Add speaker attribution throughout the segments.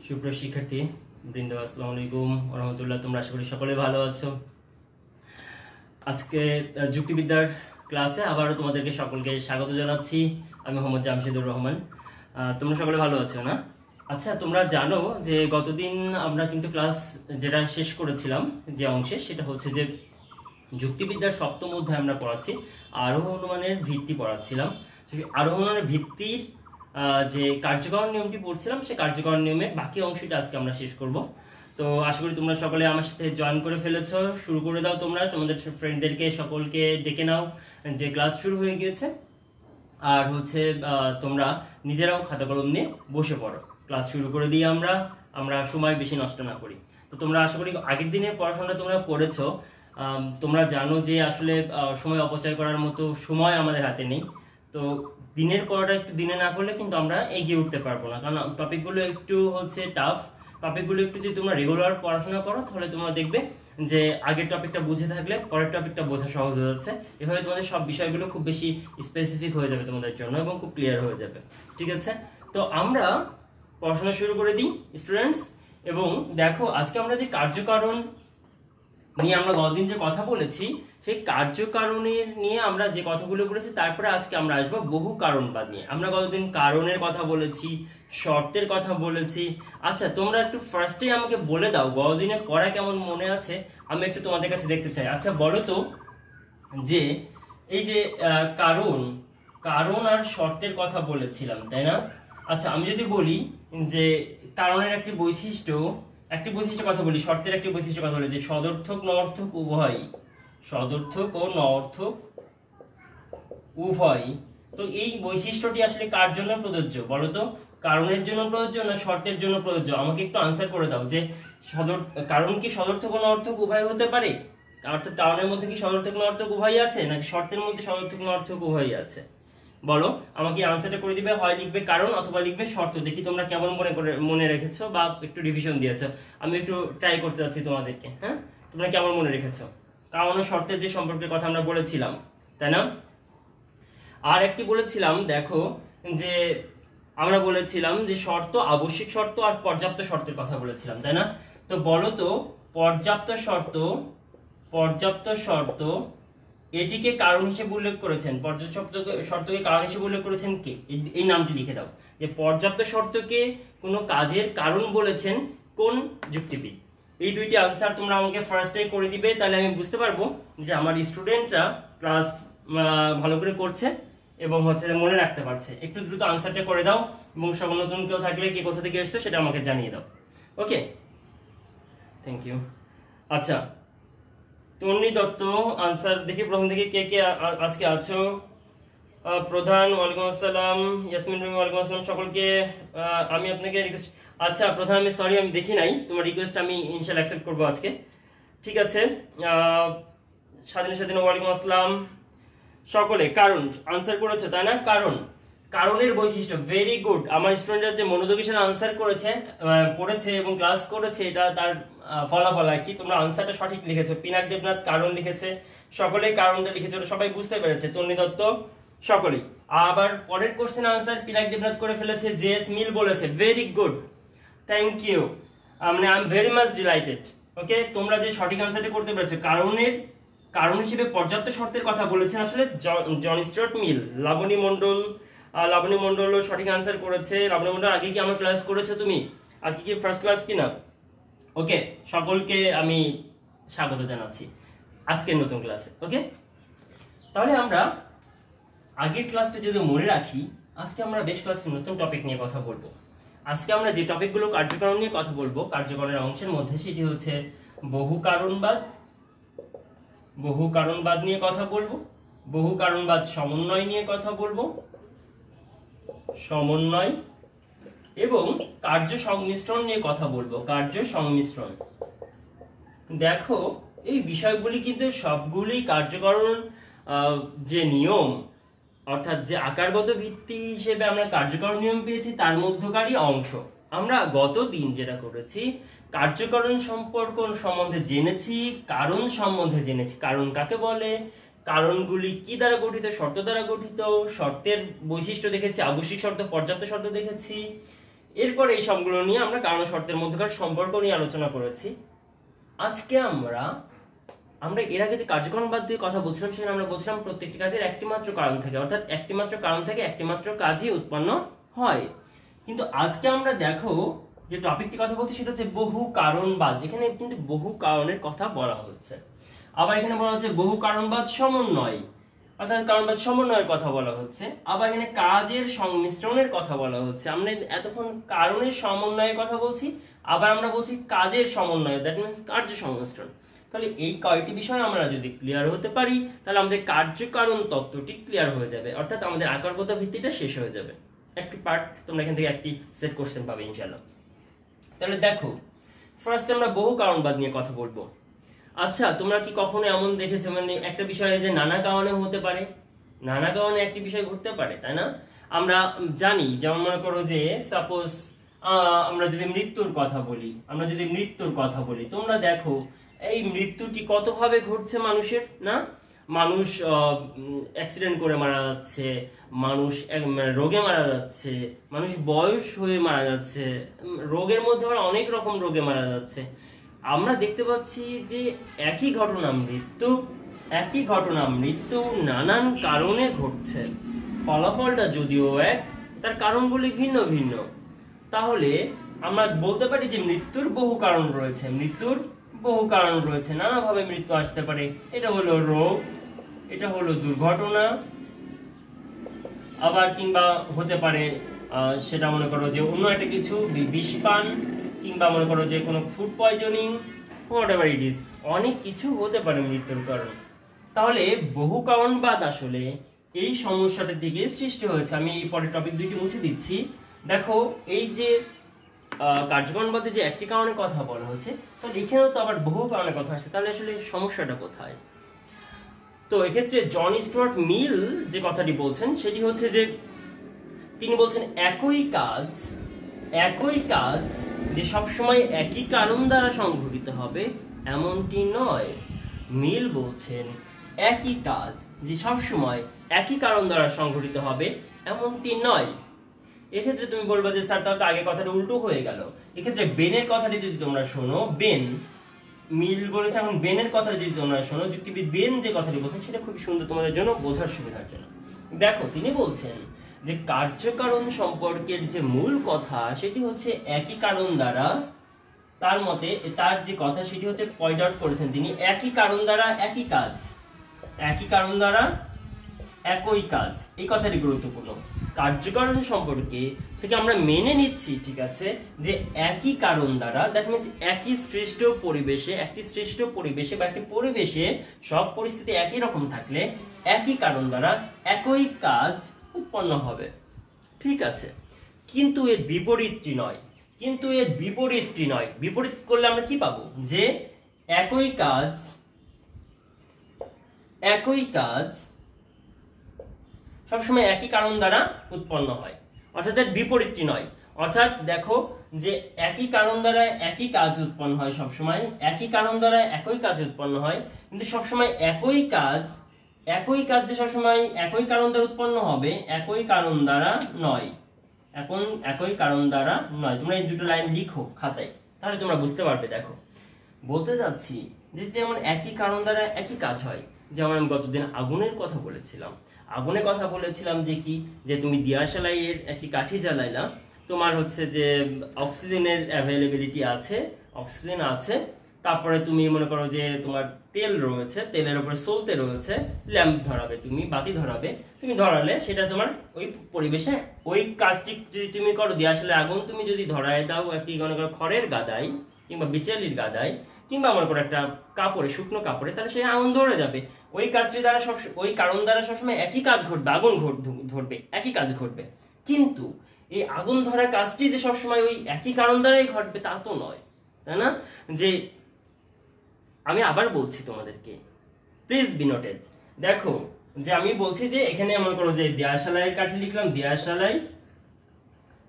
Speaker 1: সুপ্রিয় শিক্ষার্থী বৃন্দ, আসসালামু আলাইকুম ওয়া রাহমাতুল্লাহ। তোমরা আশা করি সকলে ভালো আছো। আজকে যুক্তিবিদ্যার ক্লাসে আবারও তোমাদেরকে সকলকে স্বাগত জানাচ্ছি। আমি মোহাম্মদ জামশেদুর রহমান। তোমরা সকলে ভালো আছো না? আচ্ছা, তোমরা জানো যে গতদিন আমরা কিন্তু ক্লাস যেটা শেষ করেছিলাম যে অংশে, সেটা হচ্ছে যে যুক্তিবিদ্যার সপ্তম অধ্যায় আমরা পড়াচ্ছি আরোহ অনুমানের ভিত্তি পড়াচ্ছিলাম। আরোহ অনুমানের ভিত্তির যে কার্যকরণ নিয়মটি পড়ছিলাম, সেই কার্যকরণ নিয়মের বাকি অংশটা আজকে আমরা শেষ করব। তো আশা করি তোমরা সকলে আমার সাথে জয়েন করে ফেলেছো। শুরু করে দাও, তোমরা তোমাদের ফ্রেন্ডদেরকে সকলকে ডেকে নাও যে ক্লাস শুরু হয়ে গিয়েছে। আর হচ্ছে তোমরা নিজেরাও খাতা কলম নিয়ে বসে পড়ো। ক্লাস শুরু করে দিই আমরা সময় বেশি নষ্ট না করি। তো তোমরা আশা করি আগের দিনের পড়াশোনাটা তোমরা পড়েছো। তোমরা জানো যে আসলে সময় অপচয় করার মতো সময় আমাদের হাতে নেই। তো দিনের পড়াটা একটু দিনে না করলে কিন্তু আমরা এগিয়ে উঠতে পারবো না, কারণ টপিকগুলো একটু হচ্ছে টাফ। টপিকগুলো একটু যদি তোমরা রেগুলার পড়াশোনা করো, তাহলে তোমরা দেখবে যে আগের টপিকটা বুঝে থাকলে পরের টপিকটা বোঝা সহজ হয়ে যাচ্ছে। এভাবে তোমাদের সব বিষয়গুলো খুব বেশি স্পেসিফিক হয়ে যাবে তোমাদের জন্য এবং খুব ক্লিয়ার হয়ে যাবে। ঠিক আছে, তো আমরা পড়াশোনা শুরু করে দিই স্টুডেন্টস। এবং দেখো, আজকে আমরা যে কার্যকারণ নিয়ে আমরা গতদিন যে কথা বলেছি, সেই কার্যকারণের নিয়ে আমরা যে কথাগুলো বলেছি, তারপরে আজকে আমরা আসবো বহু কারণবাদ নিয়ে। আমরা গতদিন কারণের কথা বলেছি, শর্তের কথা বলেছি। আচ্ছা, তোমরা একটু ফার্স্টে আমাকে বলে দাও গতদিনের পড়া কেমন মনে আছে, আমি একটু তোমাদের কাছে দেখতে চাই। আচ্ছা বলো তো, যে এই যে কারণ আর শর্তের কথা বলেছিলাম, তাই না? আচ্ছা, আমি যদি বলি যে কারণের একটি বৈশিষ্ট্য কথা বলি, শর্তের একটি বৈশিষ্ট্য কথা বলি, যে সদর্থক নঅর্থক উভয়, সদর্থক ও নঅর্থক উভয়। তো এই বৈশিষ্ট্যটি আসলে কার জন্য প্রযোজ্য বলো তো? কারণের জন্য প্রযোজ্য না শর্তের জন্য প্রযোজ্য? আমাকে একটু আনসার করে দাও যে কারণ কি সদর্থক ও নঅর্থক উভয় হতে পারে? অর্থাৎ কারণের মধ্যে কি সদর্থক নঅর্থক উভয় আছে, নাকি শর্তের মধ্যে সদর্থক নঅর্থক উভয় আছে? বলো, আমাকে আনসারটা করে দিবে। হয় লিখবে কারণ অথবা লিখবে শর্ত। দেখি তোমরা কেমন মনে রেখেছো বা একটু রিভিশন দিয়েছো। আমি একটু ট্রাই করতে যাচ্ছি তোমাদেরকে। হ্যাঁ, তোমরা কেমন মনে রেখেছো? কারণ ও শর্তের যে সম্পর্কের কথা আমরা বলেছিলাম, তাই না? আর একটি বলেছিলাম, দেখো, যে আমরা বলেছিলাম যে শর্ত, আবশ্যিক শর্ত আর পর্যাপ্ত শর্তের কথা বলেছিলাম, তাই না? তো বলো তো, পর্যাপ্ত শর্ত এটিকে কারণ হিসেবে উল্লেখ করেছেন, পর্যাপ্ত শর্তকে কারণ হিসেবে উল্লেখ করেছেন কে? এই নামটি লিখে দাও, যে পর্যাপ্ত শর্তকে কোনো কাজের কারণ বলেছেন কোন যুক্তিবিদ। এই দুইটি আনসার তোমরা আমাকে ফার্স্টে করে দিবে, তাহলে আমি বুঝতে পারবো যে আমার স্টুডেন্টরা ক্লাস ভালো করে করছে এবং হচ্ছে মনে রাখতে পারছে। একটু দ্রুত আনসারটা করে দাও, এবং সব নতুন কেউ থাকলে কে কোথা থেকে এসছো সেটা আমাকে জানিয়ে দাও। ওকে, থ্যাংক ইউ। আচ্ছা, তন্নি দত্ত আনসার দেখি প্রথম থেকে কে কে আজকে আছো। প্রধান, ওয়ালাইকুম আসসালাম। ইয়াসমিন রুমি, ওয়ালাইকুম আসসালাম সকলকে। আমি আপনাকে রিকোয়েস্ট, আচ্ছা প্রধান, আমি সরি, আমি দেখি নাই তোমার রিকোয়েস্ট, আমি ইনশাআল্লাহ অ্যাকসেপ্ট করবো আজকে। ঠিক আছে, স্বাধীন, ওয়ালাইকুম আসসালাম সকলে। কারণ আনসার করেছো, তাই না? কারণের বৈশিষ্ট্য, ভেরি গুড। আমার স্টুডেন্টরা যে মনোযোগের সাথে আনসার পড়েছে এবং ক্লাস করেছে, এটা তার ফলাফল আর কি। তোমরা আনসারটা সঠিক লিখেছো। পিনাক দেবনাথ কারণ লিখেছে, সকলেই কারণটা লিখেছে, ওটা সবাই বুঝতে পেরেছে। তন্নি দত্ত সকলেই। আবার পরের কোশ্চেন আনসার পিনাক দেবনাথ করে ফেলেছে, জেএস মিল বলেছে, ভেরি গুড, থ্যাংক ইউ। মানে I am very much delighted. Okay, তোমরা যে সঠিক আনসারটা করতে পেরেছো। কারণ হিসেবে পর্যাপ্ত শর্তের কথা বলেছেন আসলে জন স্টুয়ার্ট মিল। লাবণী মন্ডল সঠিক আনসার করেছে। লাবণী মন্ডল, আগে কি আমার ক্লাস করেছো তুমি? আজকে কি ফার্স্ট ক্লাস কিনা? ওকে, সকলকে আমি স্বাগত জানাচ্ছি আজকের নতুন ক্লাসে। ওকে, তাহলে আমরা আগের ক্লাসটা যদি মনে রাখি, আজকে আমরা বেশ কয়েকটি নতুন টপিক নিয়ে কথা বলবো। আজকে আমরা যে টপিকগুলো কার্যকারণ নিয়ে কথা বলবো, কার্যকরণের অংশের মধ্যে, সেটি হচ্ছে বহু কারণবাদ নিয়ে কথা বলবো। বহু কারণবাদ সমন্বয় নিয়ে কথা বলবো, সমন্বয়, এবং কার্য সংমিশ্রণ নিয়ে কথা বলবো, কার্য সংমিশ্রণ। দেখো, এই বিষয়গুলি কিন্তু সবগুলি কার্যকরণ যে নিয়ম, অর্থাৎ যে আকারগত ভিত্তি হিসেবে আমরা কার্যকরণ নিয়ম পেয়েছি, তার মধ্যকারই অংশ। আমরা গত দিন যেটা করেছি, কার্যকরণ সম্পর্ক সম্বন্ধে জেনেছি, কারণ সম্বন্ধে জেনেছি, কারণ কাকে বলে, কারণগুলি কি দ্বারা গঠিত, শর্ত দ্বারা গঠিত, শর্তের বৈশিষ্ট্য দেখেছি, আবশ্যিক শর্ত, পর্যাপ্ত শর্ত দেখেছি, এরপর এই সবগুলো নিয়ে আমরা কারণ ও শর্তের মধ্যকার সম্পর্ক নিয়ে আলোচনা করেছি। আজকে আমরা এর আগে যে কার্যকারণবাদ দিয়ে কথা বলছিলাম, সেখানে আমরা বলছিলাম প্রত্যেকটি কাজের একটি মাত্র কারণ থাকে, অর্থাৎ একটি মাত্র কারণ থেকে একটি মাত্র কাজই উৎপন্ন হয়। কিন্তু আজকে আমরা দেখো যে টপিকটি কথা বলছি সেটা হচ্ছে বহু কারণবাদ। এখানে কিন্তু বহু কারণের কথা বলা হচ্ছে। আবার এখানে বলা হচ্ছে বহু কারণবাদ সমন্বয়, অর্থাৎ কারণবাদ সমন্বয়ের কথা বলা হচ্ছে। আবার এখানে কাজের সংমিশ্রণের কথা বলা হচ্ছে। আমরা এতক্ষণ কারণের সমন্বয়ের কথা বলছি, আবার আমরা বলছি কাজের সমন্বয়, দ্যাট মিনস কার্য সংমিশ্রণ। তাহলে এই কয়টি বিষয় আমরা যদি ক্লিয়ার হতে পারি, তাহলে আমাদের কার্যকারণ তত্ত্বটি ক্লিয়ার হয়ে যাবে, অর্থাৎ আমাদের আকারগত ভিত্তিটা শেষ হয়ে যাবে। একটি পার্ট তোমরা এখান থেকে একটি সেট কোশ্চেন পাবে ইনশাআল্লাহ। তাহলে দেখো, ফার্স্ট আমরা বহু কারণবাদ নিয়ে কথা বলবো। আচ্ছা, তোমরা কি কখনো এমন দেখেছো মানে একটা বিষয় যে নানা কারণে হতে পারে, নানা কারণে একটি বিষয় ঘটতে পারে, তাই না? আমরা জানি, যেমন মনে করো যে সাপোজ আমরা যদি মৃত্যুর কথা বলি, তোমরা দেখো এই মৃত্যুটি কতভাবে ঘটছে মানুষের, না? মানুষ অ্যাক্সিডেন্ট করে মারা যাচ্ছে, মানুষ রোগে মারা যাচ্ছে, মানুষ বয়স হয়ে মারা যাচ্ছে, রোগের মধ্যে আবার অনেক রকম রোগে মারা যাচ্ছে। আমরা দেখতে পাচ্ছি যে একই ঘটনা মৃত্যু নানান কারণে ঘটছে। ফলাফলটা যদিও এক, তার কারণগুলি ভিন্ন ভিন্ন। তাহলে আমরা বলতে পারি যে মৃত্যুর বহু কারণ রয়েছে, নানাভাবে মৃত্যু আসতে পারে। এটা হলো রোগ, এটা হলো দুর্ঘটনা, আবার কিংবা হতে পারে সেটা মনে করো যে অন্য একটা কিছু বিষপান, কিংবা মনে করো যে কোনো food poisoning, whatever it is, অনেক কিছু হতে পারে মৃত্যুর কারণ। তাহলে বহু কারণবাদ আসলে এই সমস্যাটার দিকে সৃষ্টি হয়েছে। আমি এই পরের টপিক দুইটি মুছে দিচ্ছি। দেখো, এই যে কার্যকারণবাদে যে একটি কারণের কথা বলা হচ্ছে, তাহলে এখানেও তো আবার বহু কারণের কথা আসছে। তাহলে আসলে সমস্যাটা কোথায়? তো এক্ষেত্রে জন স্টুয়ার্ট মিল যে কথাটি বলছেন সেটি হচ্ছে যে তিনি বলছেন একই কাজ যে সবসময় একই কারণ দ্বারা সংঘটিত হবে এমনটি নয়। মিল বলছেন একই কাজ যে সবসময় একই কারণ দ্বারা সংঘটিত হবে এমনটি নয়। এক্ষেত্রে তুমি বলবা যে স্যার তাহলে তো আগে কথাটা উল্টো হয়ে গেল। এক্ষেত্রে বেনের কথাটি যদি তোমরা শোনো, মিল বলেছে, এখন বেনের কথাটা যদি তোমরা শোনো, যুক্তিবিদ বেন যে কথাটি বলছেন সেটা খুবই সুন্দর তোমাদের জন্য বোঝার সুবিধার জন্য। দেখো, তিনি বলছেন যে কার্যকারণ সম্পর্কের যে মূল কথা সেটি হচ্ছে একই কারণ দ্বারা, তার মতে তার যে কথা সেটি হচ্ছে পয়েন্ট আউট করেছেন তিনি, একই কারণ দ্বারা একই কাজ, একই কাজ। এই কথাটি গুরুত্বপূর্ণ। কার্যকারণ সম্পর্কে থেকে আমরা মেনে নিচ্ছি, ঠিক আছে, যে একই কারণ দ্বারা, দ্যাট মিনস একটি শ্রেষ্ঠ পরিবেশে বা একটি পরিবেশে সব পরিস্থিতি একই রকম থাকলে একই কারণ দ্বারা একই কাজ উৎপন্ন হবে, ঠিক আছে। কিন্তু এর বিপরীতটি নয়। বিপরীত করলে আমরা কি পাবো? যে একই কাজ সবসময় একই কারণ দ্বারা উৎপন্ন হয়, অর্থাৎ এর বিপরীতটি নয়। অর্থাৎ দেখো যে একই কারণ দ্বারা একই কাজ উৎপন্ন হয়, সবসময় একই কারণ দ্বারা একই কাজ উৎপন্ন হয়, কিন্তু সবসময় একই কাজ যে সবসময় একই কারণ দ্বারা উৎপন্ন হবে, একই কারণ দ্বারা নয়। তোমরা এই দুটো লাইন লিখো খাতায়, তাহলে তোমরা বুঝতে পারবে। দেখো, বলতে যাচ্ছি যে যেমন একই কারণ দ্বারা একই কাজ হয়। যেমন আমি গতদিন আগুনের কথা বলেছিলাম যে কি, যে তুমি দিয়াশালাইয়ের একটি কাঠি জ্বালাইলা, তোমার হচ্ছে যে অক্সিজেনের অ্যাভেলেবিলিটি আছে, অক্সিজেন আছে, তারপরে তুমি মনে করো যে তোমার তেল রয়েছে, তেলের উপরে সলতে রয়েছে, ল্যাম্প ধরাবে, তুমি বাতি ধরাবে, তুমি ধরালে সেটা তোমার ওই পরিবেশে ওই কাজটি যদি তুমি করো, দিয়াশালে আগুন তুমি যদি ধরায় দাও একটি মনে করো খড়ের গাদায় কিংবা বিচালির গাদায় কিংবা মনে করো একটা কাপড়ে, শুকনো কাপড়ে, তাহলে সে আগুন ধরে যাবে। ওই কাজটি দ্বারা ওই কারণ দ্বারা সবসময় একই কাজ ঘটবে, আগুন ধরবে, একই কাজ ঘটবে। কিন্তু এই আগুন ধরার কাজটি যে সবসময় ওই একই কারণ দ্বারাই ঘটবে তা তো নয়, তাই না? যে আমি আবার বলছি তোমাদেরকে, প্লিজ বি নোটেড। দেখো যে আমি বলছি যে এখানে মনে করো যে দিয়াশালাইয়ের কাঠি লিখলাম,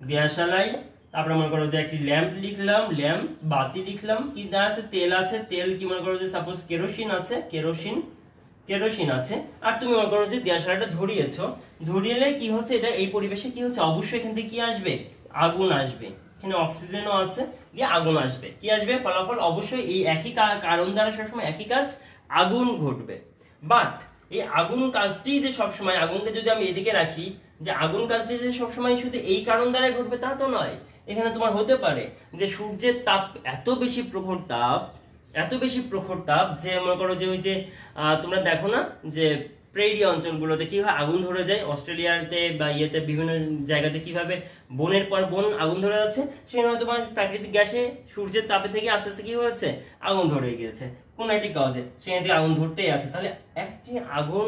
Speaker 1: দিয়াশালাই, তারপরে মনে করো যে একটি ল্যাম্প লিখলাম, ল্যাম্প, বাতি লিখলাম, কি দেওয়া আছে? তেল আছে, তেল কি মনে করো যে সাপোজ কেরোসিন আছে, আর তুমি মনে করো যে দিয়াশালাইটা ধরিয়েছো, ধরিয়েলে কি হচ্ছে, এটা এই পরিবেশে কি হচ্ছে, অবশ্যই এখান থেকে কি আসবে? আগুন আসবে, এখানে অক্সিজেনও আছে, দিয়ে আগুন আসবে। কি আসবে ফলাফল? অবশ্যই এই একই কারণ দ্বারা সবসময় একই কাজ, আগুন ঘটবে। বাট এই আগুন কাজটি যে সবসময়, আগুনকে যদি আমি এদিকে রাখি, যে আগুন কাজটি যে সবসময় শুধু এই কারণ দ্বারাই ঘটবে তা তো নয়। এখানে তোমার হতে পারে যে সূর্যের তাপ এত বেশি প্রখর তাপ, এত বেশি প্রখর তাপ যে মনে করো যে ওই যে তোমরা দেখো না যে প্রেরি অঞ্চলগুলোতে কি হয় আগুন ধরে যায়, অস্ট্রেলিয়াতে বা ইয়েতে বিভিন্ন জায়গাতে কিভাবে বনের পর বন আগুন ধরে যাচ্ছে, সেখানে হয়তো তোমার প্রাকৃতিক গ্যাসে সূর্যের তাপে থেকে আস্তে আস্তে কি হয়েছে আগুন ধরে গিয়েছে কোন একটি কাজে, সেখান থেকে আগুন ধরতেই আছে। তাহলে একটি আগুন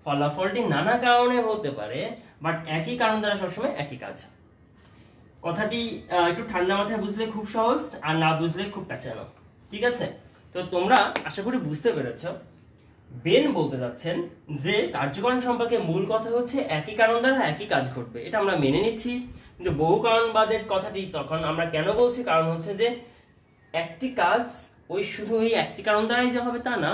Speaker 1: ফলাফলটি নানা কারণে হতে পারে, বাট একই কারণ দ্বারা সবসময় একই কাজ। কথাটি একটু ঠান্ডা মাথায় বুঝলে খুব সহজ, আর না বুঝলে খুব পেঁচানো। ঠিক আছে, তো তোমরা আশা করি বুঝতে পেরেছ। বেন বলতে যাচ্ছেন যে কার্যকারণ সম্পর্কে মূল কথা হচ্ছে একই কারণ দ্বারা একই কাজ ঘটবে, এটা আমরা মেনে নিচ্ছি। কিন্তু বহু কারণবাদের কথাটি তখন আমরা কেন বলছি? কারণ হচ্ছে যে একটি কাজ ওই শুধু ওই একটি কারণ দ্বারাই যে হবে তা না,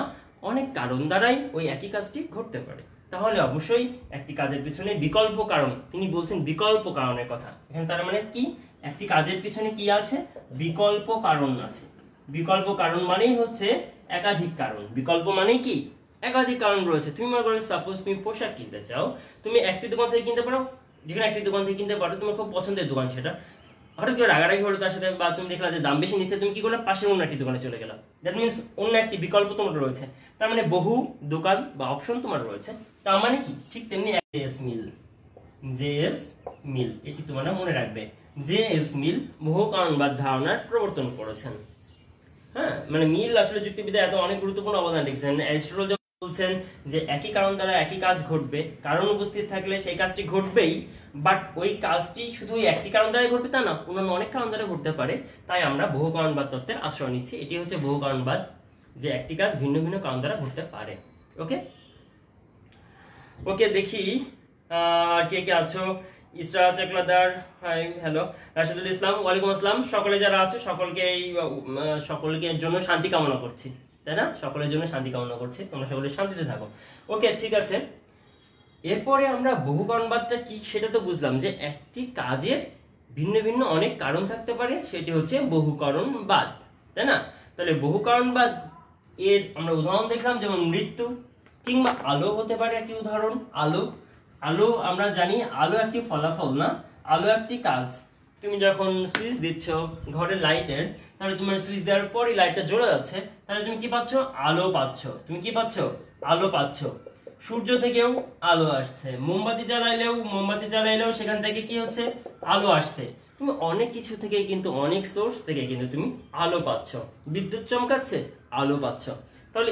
Speaker 1: অনেক কারণ দ্বারাই ওই একই কাজটি ঘটতে পারে। তাহলে অবশ্যই একটি কাজের পিছনে বিকল্প কারণ, তিনি বলছেন বিকল্প কারণের কথা। এখানে তার মানে কি? একটি কাজের পিছনে কি আছে? বিকল্প কারণ আছে। বিকল্প কারণ মানেই হচ্ছে একাধিক কারণ। বিকল্প মানেই কি? একাধিক কারণ রয়েছে। তুমি মনে করো সাপোজ তুমি পোশাক কিনতে চাও, তুমি একটি দোকান থেকে কিনতে পারো, যেখানে একটি দোকান থেকে কিনতে পারো, তোমার খুব পছন্দের দোকান, সেটা হঠাৎ করে রাগারাগি হলো তার সাথে, বা তুমি দেখলা যে দাম বেশি নিচ্ছে, তুমি কি করলে পাশে অন্য একটি দোকানে চলে গেলাম। দ্যাট মিনস অন্য একটি বিকল্প তোমার রয়েছে। তার মানে বহু দোকান বা অপশন তোমার রয়েছে। তার মানে কি? ঠিক তেমনি জেএস মিল, জেএস মিল এটি তোমরা মনে রাখবে। জেএস মিল বহু কারণবাদ ধারণার প্রবর্তন করেছেন। হ্যাঁ, মানে মিল আসলে যুক্তিবিদ্যায় এত অনেক গুরুত্বপূর্ণ অবদান রেখেছেন। অ্যারিস্টটল বলছেন যে একই কারণ দ্বারা একই কাজ ঘটবে, কারণ উপস্থিত থাকলে সেই কাজটি ঘটবেই, বাট ওই কাজটি শুধু একটি কারণ দ্বারা ঘটবে তা না, অন্যান্য অনেক কারণ দ্বারা ঘটতে পারে। তাই আমরা বহু কারণবাদ তত্ত্বের আশ্রয় নিচ্ছি। এটি হচ্ছে বহু কারণবাদ, যে একটি কাজ ভিন্ন ভিন্ন কারণ দ্বারা ঘটতে পারে। ওকে ওকে, দেখি কে কে আছো। ইসরা চাকলাদার, হাই, হ্যালো। রাশিদুল ইসলাম, ওয়ালাইকুম আসসালাম। সকলে যারা আছো সকলকে জন্য শান্তি কামনা করছি, তাই না? সকলের জন্য শান্তি কামনা করছি, তোমরা সকলে শান্তিতে থাকো। ওকে, ঠিক আছে। এরপরে আমরা বহু কারণবাদটা কি সেটা তো বুঝলাম, যে একটি কাজের ভিন্ন ভিন্ন অনেক কারণ থাকতে পারে, সেটি হচ্ছে বহু কারণবাদ, তাই না? তাহলে বহু কারণবাদ এর আমরা উদাহরণ দেখলাম, যেমন মৃত্যু, কিংবা আলো হতে পারে একটি উদাহরণ। আলো, আলো আমরা জানি আলো একটি ফলাফল না, আলো একটি কাজ। তুমি যখন সুইচ দিচ্ছ ঘরের লাইটের, তাহলে তোমার সুইচ দেওয়ার পরই লাইটটা জ্বলে যাচ্ছে, তাহলে তুমি কি পাচ্ছ? আলো পাচ্ছ। তুমি কি পাচ্ছ? আলো পাচ্ছ। সূর্য থেকেও আলো আসছে, মোমবাতি জ্বালাইলেও সেখান থেকে কি হচ্ছে? আলো আসছে। তুমি অনেক কিছু থেকে কিন্তু, অনেক সোর্স থেকে কিন্তু তুমি আলো পাচ্ছ। বিদ্যুৎ চমকাচ্ছে, আলো পাচ্ছ। তাহলে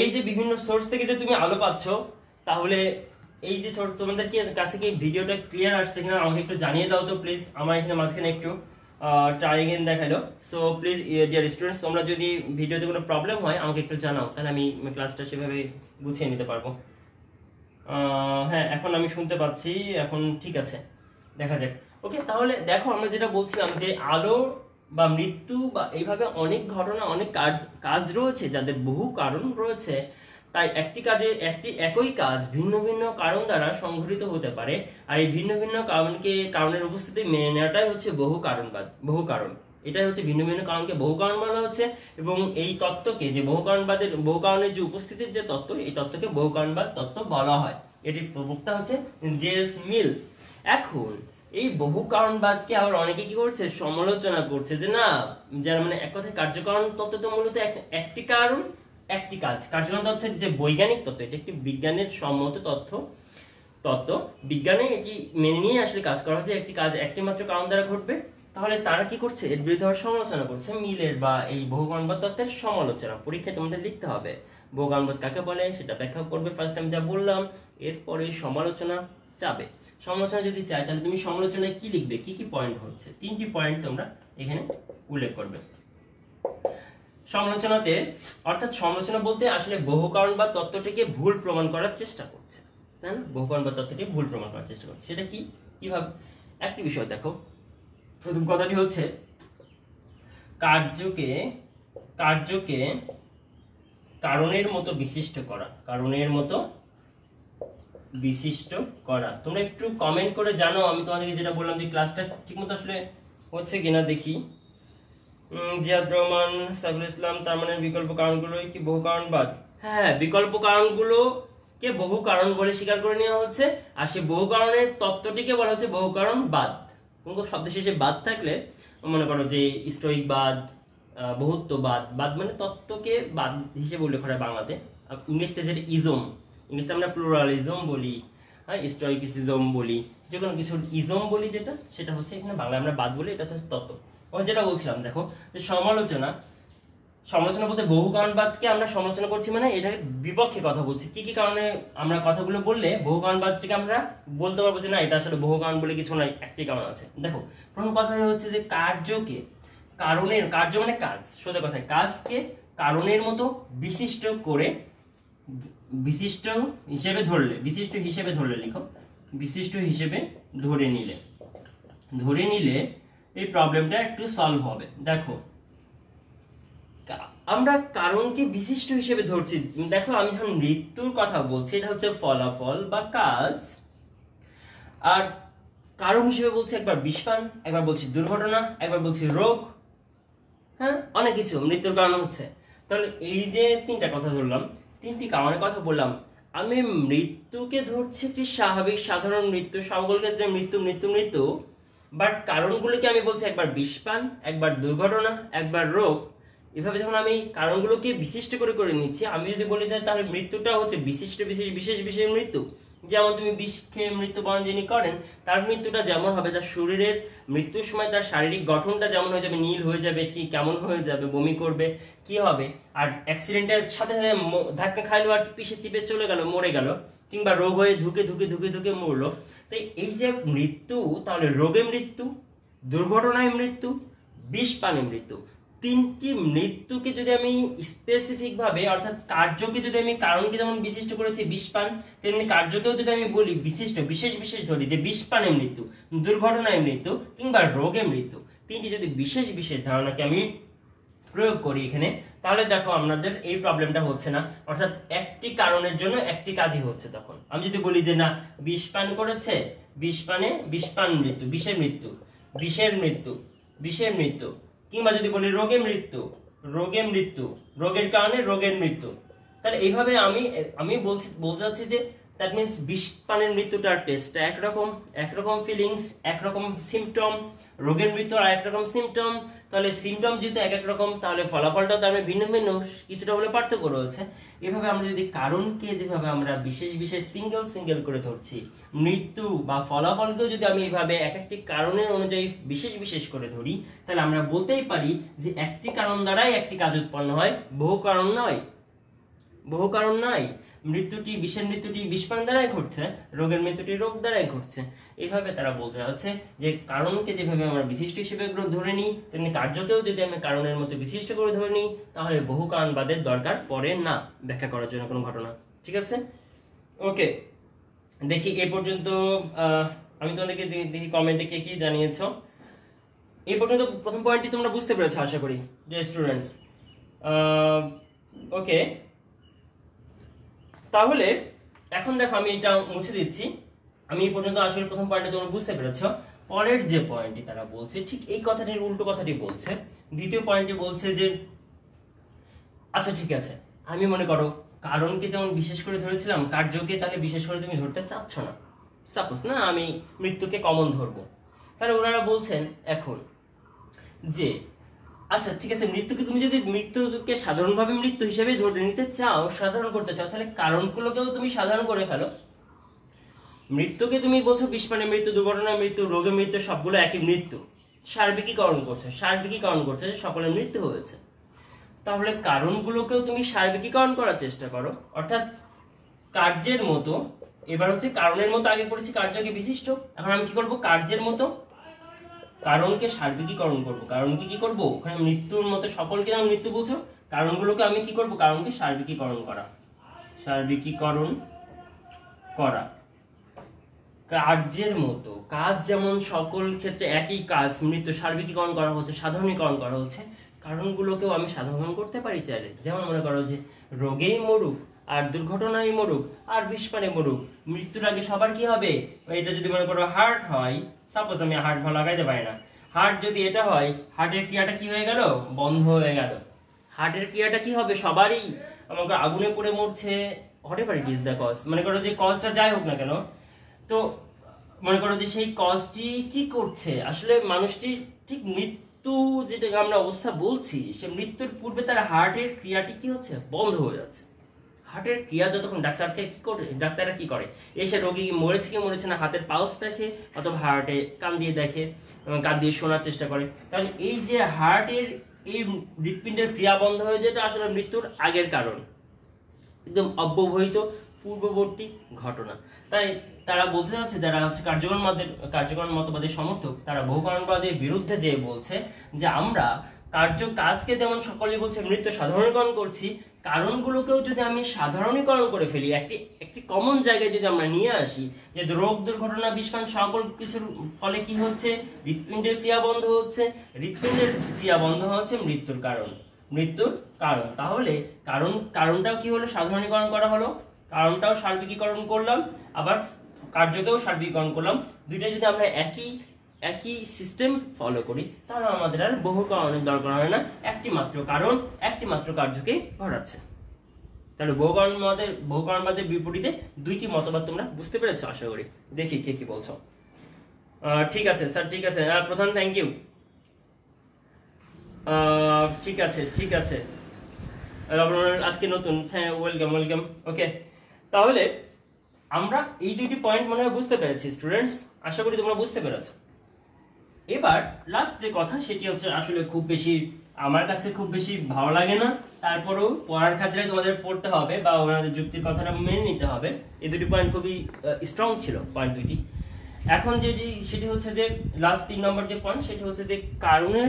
Speaker 1: এই যে বিভিন্ন সোর্স থেকে যে তুমি আলো পাচ্ছ, তাহলে এই যে সোর্স, তোমাদের কাছে কি ভিডিওটা ক্লিয়ার আসছে কিনা আমাকে একটু জানিয়ে দাও তো প্লিজ। আমার এখানে মাঝখানে একটু ট্রাই এগেন দেখালো। সো প্লিজ ডিয়ার স্টুডেন্টস, তোমরা যদি ভিডিওতে কোনো প্রবলেম হয় আমাকে একটু জানাও, তাহলে আমি ক্লাসটা সেভাবে গুছিয়ে নিতে পারবো। হ্যাঁ, এখন আমি শুনতে পাচ্ছি, এখন ঠিক আছে, দেখা যাক। ওকে, তাহলে দেখো আমরা যেটা বলছিলাম, যে আলো বা মৃত্যু বা এইভাবে অনেক ঘটনা, অনেক কাজ রয়েছে যাদের বহু কারণ রয়েছে। তাই একই কাজ ভিন্ন ভিন্ন কারণ দ্বারা সংঘটিত হতে পারে। আর এই ভিন্ন ভিন্ন কারণের উপস্থিতি মেনে নেওয়াটাই হচ্ছে বহু কারণ। এটাই হচ্ছে ভিন্ন ভিন্ন কারণকে বহু কারণ বলা হচ্ছে। এবং এই তত্ত্বকে, যে বহু কারণের যে উপস্থিতির যে তত্ত্ব, এই তত্ত্বকে বহু কারণবাদ তত্ত্ব বলা হয়। এটির প্রবক্তা হচ্ছে জেএস মিল। এখন এই বহু কারণবাদকে আবার অনেকে কি করছে? সমালোচনা করছে, যে না, যারা মানে এক কথায় কার্যকারণ তত্ত্ব তো মূলত একটি কারণ একটি কাজ। কার্যকারণ তত্ত্বের যে বৈজ্ঞানিক তত্ত্ব, এটা একটি বিজ্ঞানের সম্মত তত্ত্ব। বিজ্ঞানে এটি মেনে নিয়ে আসলে কাজ করা হচ্ছে, একটি কাজ একটি মাত্র কারণ দ্বারা ঘটবে। তাহলে তারা কি করছে? এর বিরুদ্ধে সমালোচনা করছে, মিলের বা এই বহু কারণবাদ তত্ত্বের সমালোচনা। পরীক্ষায় তোমাদের লিখতে হবে বহু কারণবাদ কাকে বলে, সেটা ব্যাখ্যা করবে ফার্স্ট টাইম যা বললাম। এরপরে সমালোচনা চাবে। সমালোচনা যদি চাই, তাহলে তুমি সমালোচনায় কি লিখবে, কি কি পয়েন্ট হচ্ছে, 3টি পয়েন্ট তোমরা এখানে উল্লেখ করবে সমালোচনাতে। অর্থাৎ সমালোচনা বলতে আসলে বহু কারণবাদ তত্ত্বটিকে ভুল প্রমাণ করার চেষ্টা করছে, তাই না? বহু কারণবাদ তত্ত্বটি ভুল প্রমাণ করার চেষ্টা করছে। সেটা কিভাবে? একটি বিষয় দেখো, প্রথম কথাটি হচ্ছে কার্যকে কারণের মতো বিশিষ্ট করা। কারণের মতো বিশিষ্ট করা। তোমরা একটু কমেন্ট করে জানো আমি তোমাদেরকে যেটা বললাম যে ক্লাসটা ঠিকমতো আসলে হচ্ছে কিনা দেখি। জিয়াদ রহমান, সাইফুল ইসলাম, তার মানে বিকল্প কারণগুলো কি বহু কারণবাদ? হ্যাঁ, বিকল্প কারণগুলোকে বহু কারণ বলে স্বীকার করে নেওয়া হচ্ছে, আর সেই বহু কারণের তত্ত্বটিকে বলা হচ্ছে বহু কারণবাদ। কোনো শব্দ শেষে বাদ থাকলে মনে করো যে স্টোয়িকবাদ, বহুত্ববাদ, বাদ মানে তত্ত্বকে বাদ হিসেবে উল্লেখ করা বাংলাতে। ইংলিশতে যেটা ইজম, ইংলিশে আমরা প্লুরালিজম বলি, হ্যাঁ স্টোইকিসিজম বলি, যে কোনো কিছুর ইজম বলি যেটা, সেটা হচ্ছে এখানে বাংলায় আমরা বাদ বলি, এটা হচ্ছে তত্ত্ব। আমি যেটা বলছিলাম দেখো যে সমালোচনা বলতে বহু কারণবাদকে আমরা সমালোচনা করছি, মানে এটার বিপক্ষে কথা বলছি। কি কি কারণে আমরা কথাগুলো বললে বহু কারণবাদ থেকে আমরা বলতে পারবো যে না এটা আসলে বহু কারণ বলে কিছু নাই, একটি কারণ আছে। দেখো প্রথম কথা হচ্ছে যে কার্য মানে কাজ, সোজা কথায় কাজকে কারণের মতো বিশিষ্ট হিসেবে ধরলে লিখো, বিশিষ্ট হিসেবে ধরে নিলে এই প্রবলেমটা একটু সলভ হবে। দেখো আমরা কারণকে বিশিষ্ট হিসেবে ধরছি। দেখো আমি যখন মৃত্যুর কথা বলছি এটা হচ্ছে ফলাফল বা কাজ, আর কারণ হিসেবে বলছি একবার বিষপান, একবার বলছি দুর্ঘটনা, একবার বলছি রোগ, হ্যাঁ অনেক কিছু মৃত্যুর কারণ হচ্ছে। তাহলে এই যে তিনটা কথা ধরলাম, তিনটি কারণের কথা বললাম, আমি মৃত্যুকে ধরছি একটি স্বাভাবিক সাধারণ মৃত্যু, সকল ক্ষেত্রে মৃত্যু, বাট কারণগুলোকে আমি বলছি একবার বিষপান, একবার দুর্ঘটনা, একবার রোগ। এভাবে যখন আমি কারণগুলোকে বিশিষ্ট করে নিচ্ছি, আমি যদি বলি যে তাহলে মৃত্যুটা হচ্ছে বিশেষ মৃত্যু, যেমন তুমি বিষ খেয়ে মৃত্যুবরণ যিনি করেন তার মৃত্যুটা যেমন হবে, তার শরীরের মৃত্যুর সময় তার শারীরিক গঠনটা যেমন হয়ে যাবে, নীল হয়ে যাবে, কি কেমন হয়ে যাবে, বমি করবে, কি হবে, আর অ্যাক্সিডেন্টের সাথে সাথে ধাক্কা খাইলো আর পিছে চিপে চলে গেল, মরে গেল, কিংবা রোগ হয়ে ধুকে মরলো। তো এই যে মৃত্যু, তাহলে রোগে মৃত্যু, দুর্ঘটনায় মৃত্যু, বিষপানে মৃত্যু, তিনটি মৃত্যুকে যদি আমি স্পেসিফিক ভাবে অর্থাৎ কার্যকে যদি আমি কারণকে যেমন বিশিষ্ট করেছি বিষপান, তেমনি কার্যকেও যদি আমি বলি বিশেষ ধরি যে বিষপানে মৃত্যু, দুর্ঘটনায় মৃত্যু কিংবা রোগে মৃত্যু, তিনটি যদি বিশেষ ধারণাকে আমি প্রয়োগ করি এখানে, তাহলে দেখো আমাদের এই প্রবলেমটা হচ্ছে না, অর্থাৎ একটি কারণের জন্য একটি কাজই হচ্ছে। তখন আমি যদি বলি যে না বিষপান করেছে, বিষপান মৃত্যু, বিষের মৃত্যু, কিংবা যদি বলি রোগের মৃত্যু, রোগের কারণে রোগের মৃত্যু, তাহলে এইভাবে আমি বলতে চাচ্ছি যে দ্যাট মিনস বিষপানের মৃত্যুটার টেস্টটা একরকম ফিলিংস, একরকম সিমটম, রোগের মৃত্যু আর একরকম সিমটম, তাহলে সিমটম যেহেতু এক রকম, তাহলে ফলাফলটাও তার ভিন্ন কিছুটা হলে পার্থক্য রয়েছে। এভাবে আমরা যদি কারণকে যেভাবে আমরা বিশেষ সিঙ্গেল করে ধরছি, মৃত্যু বা ফলাফলকেও যদি আমি এইভাবে এক একটি কারণের অনুযায়ী বিশেষ করে ধরি, তাহলে আমরা বলতেই পারি যে একটি কারণ দ্বারাই একটি কাজ উৎপন্ন হয়, বহু কারণ নয়। বিষের মৃত্যুটি বিষপান দ্বারাই ঘটছে, রোগের মৃত্যুটি রোগ দ্বারাই ঘটছে। এইভাবে তারা বলতে যাচ্ছে যে কারণকে যেভাবে আমরা বিশিষ্ট হিসেবে ধরে নিই, তেমনি কার্যকেও যদি আমি কারণের মতো বিশিষ্ট করে ধরে নিই, তাহলে বহু কারণবাদের দরকার পড়ে না ব্যাখ্যা করার জন্য কোনো ঘটনা। ঠিক আছে, ওকে, দেখি এ পর্যন্ত আমি তোমাদেরকে দেখি কমেন্টে কে কি জানিয়েছ। এই পর্যন্ত প্রথম পয়েন্টটি তোমরা বুঝতে পেরেছো আশা করি যে স্টুডেন্টস। ওকে, তাহলে এখন দেখো আমি এটা মুছে দিচ্ছি। আমি এই পর্যন্ত আসলে প্রথম পয়েন্টে তোমরা বুঝতে পেরেছো। পরের যে পয়েন্টটি তারা বলছে ঠিক এই কথাটির উল্টো কথাটি বলছে। দ্বিতীয় পয়েন্টটি বলছে যে আচ্ছা ঠিক আছে, আমি মনে করো কারণকে যেমন বিশেষ করে ধরেছিলাম, কার্যকে তাহলে বিশেষ করে তুমি ধরতে চাচ্ছ না। সাপোজ না আমি মৃত্যুকে কমন ধরবো, তাহলে ওনারা বলছেন এখন যে আচ্ছা ঠিক আছে, তুমি যদি মৃত্যুকে সাধারণভাবে মৃত্যু হিসেবে ধরে নিতে চাও, সাধারণ করতে চাও, তাহলে কারণগুলোকেও তুমি সাধারণ করে ফেলো। মৃত্যুকে তুমি বলছো বিষপানে মৃত্যু, দুর্ঘটনায় মৃত্যু, রোগে মৃত্যু, সবগুলো একই মৃত্যু, সার্বিকীকরণ করছো যে সকলের মৃত্যু হয়েছে। তাহলে কারণগুলোকেও তুমি সার্বিকীকরণ করার চেষ্টা করো, অর্থাৎ কার্যের মতো। এবার হচ্ছে কারণের মতো আগে করেছি, কার্যকে বিশিষ্ট, এখন আমি কি করবো কার্যের মতো কারণকে সার্বিকীকরণ করব। কারণকে কি করব, ওখানে মৃত্যুর মতো সকলকে যেমন মৃত্যু বলছো, কারণগুলোকে আমি কি করব, কারণকে সার্বিকীকরণ করা। কার্যের মতো, কাজ যেমন সকল ক্ষেত্রে একই কাজ, মৃত্যু সার্বিকীকরণ করা হচ্ছে, সাধারণীকরণ করা হচ্ছে, কারণগুলোকেও আমি সাধারণ করতে পারি চাইলে। যেমন মনে করো যে রোগেই মরুক, আর দুর্ঘটনায় মরুক আর বিষপানে মরুক, মৃত্যুর আগে সবার কি হবে? এটা যদি মনে করো হার্ট হয়, সাপোজ আমি হার্ট ভালো লাগাইতে পারি না, হার্ট যদি এটা হয়, হার্টের ক্রিয়াটা কি হয়ে গেল? বন্ধ হয়ে গেল। হার্টের ক্রিয়াটা কি হবে? সবারই মনে করো আগুনে পড়ে মরছে, whatever it is the cause, মনে করো যে কজটা যাই হোক না কেন, তো মনে করো যে সেই কজটি কি করছে, আসলে মানুষটি ঠিক মৃত্যু যেটা আমরা অবস্থা বলছি, সে মৃত্যুর পূর্বে তার হার্টের ক্রিয়াটি কি হচ্ছে? বন্ধ হয়ে যাচ্ছে। হার্টের ক্রিয়া যতক্ষণ ডাক্তাররা কি করে, এসে রোগী মরেছে কি মরেছে না হাতের পালস দেখে, অথবা হার্টে কান দিয়ে দেখে এবং কান দিয়ে শোনার চেষ্টা করে। তাহলে এই যে হার্টের এই হৃৎপিণ্ডের ক্রিয়া বন্ধ হয়ে যেটা আসলে মৃত্যুর আগের কারণ, একদম অব্যবহিত পূর্ববর্তী ঘটনা। তাই তারা বলতে চাচ্ছে, যারা হচ্ছে কার্যকরণ মতবাদের সমর্থক, তারা বহুকারণবাদের বিরুদ্ধে যে বলছে যে আমরা কাজকে যেমন সকলে বলছে মৃত্যু সাধারণীকরণ করছি, কারণগুলোকেও যদি আমি সাধারণীকরণ করে ফেলি, একটি কমন জায়গায় যদি আমরা নিয়ে আসি, যে রোগ দুর্ঘটনা বিষপান সকল কিছুর ফলে কি হচ্ছে? হৃৎপিণ্ডের ক্রিয়া বন্ধ হচ্ছে, হৃৎপিণ্ডের ক্রিয়া বন্ধ হচ্ছে মৃত্যুর কারণ। তাহলে কারণটাও কি হলো? সাধারণীকরণ করা হলো, কারণটাও সার্বিকীকরণ করলাম, আবার কার্যকেও সার্বিকীকরণ করলাম। দুইটা যদি আমরা একই সিস্টেম ফলো করি, তাহলে আমাদের আর বহু কারণের দরকার হয় না, একটি মাত্র কারণ একটি মাত্র কার্যকে ঘটাচ্ছে। তাহলে বহুকারণবাদের বিপরীতে দুইটি মতবাদ তোমরা বুঝতে পেরেছো আশা করি। দেখি কে কি বলছো। ঠিক আছে স্যার, ঠিক আছে প্রধান, থ্যাংক ইউ। ঠিক আছে আজকে নতুন, হ্যাঁ ওয়েলকাম। ওকে, তাহলে আমরা এই দুইটি পয়েন্ট মনে হয় বুঝতে পেরেছি স্টুডেন্টস, আশা করি তোমরা বুঝতে পেরেছো। এবার লাস্ট যে কথা সেটি হচ্ছে, আসলে খুব বেশি আমার কাছে খুব বেশি ভালো লাগে না, তারপরেও পড়ার ক্ষেত্রে তোমাদের পড়তে হবে বা ওনাদের যুক্তির কথাটা মেনে নিতে হবে। এই দুটি পয়েন্ট খুবই স্ট্রং ছিল পয়েন্ট দুইটি। এখন সেটি হচ্ছে যে লাস্ট 3 নম্বর যে পয়েন্ট, সেটি হচ্ছে যে কারণের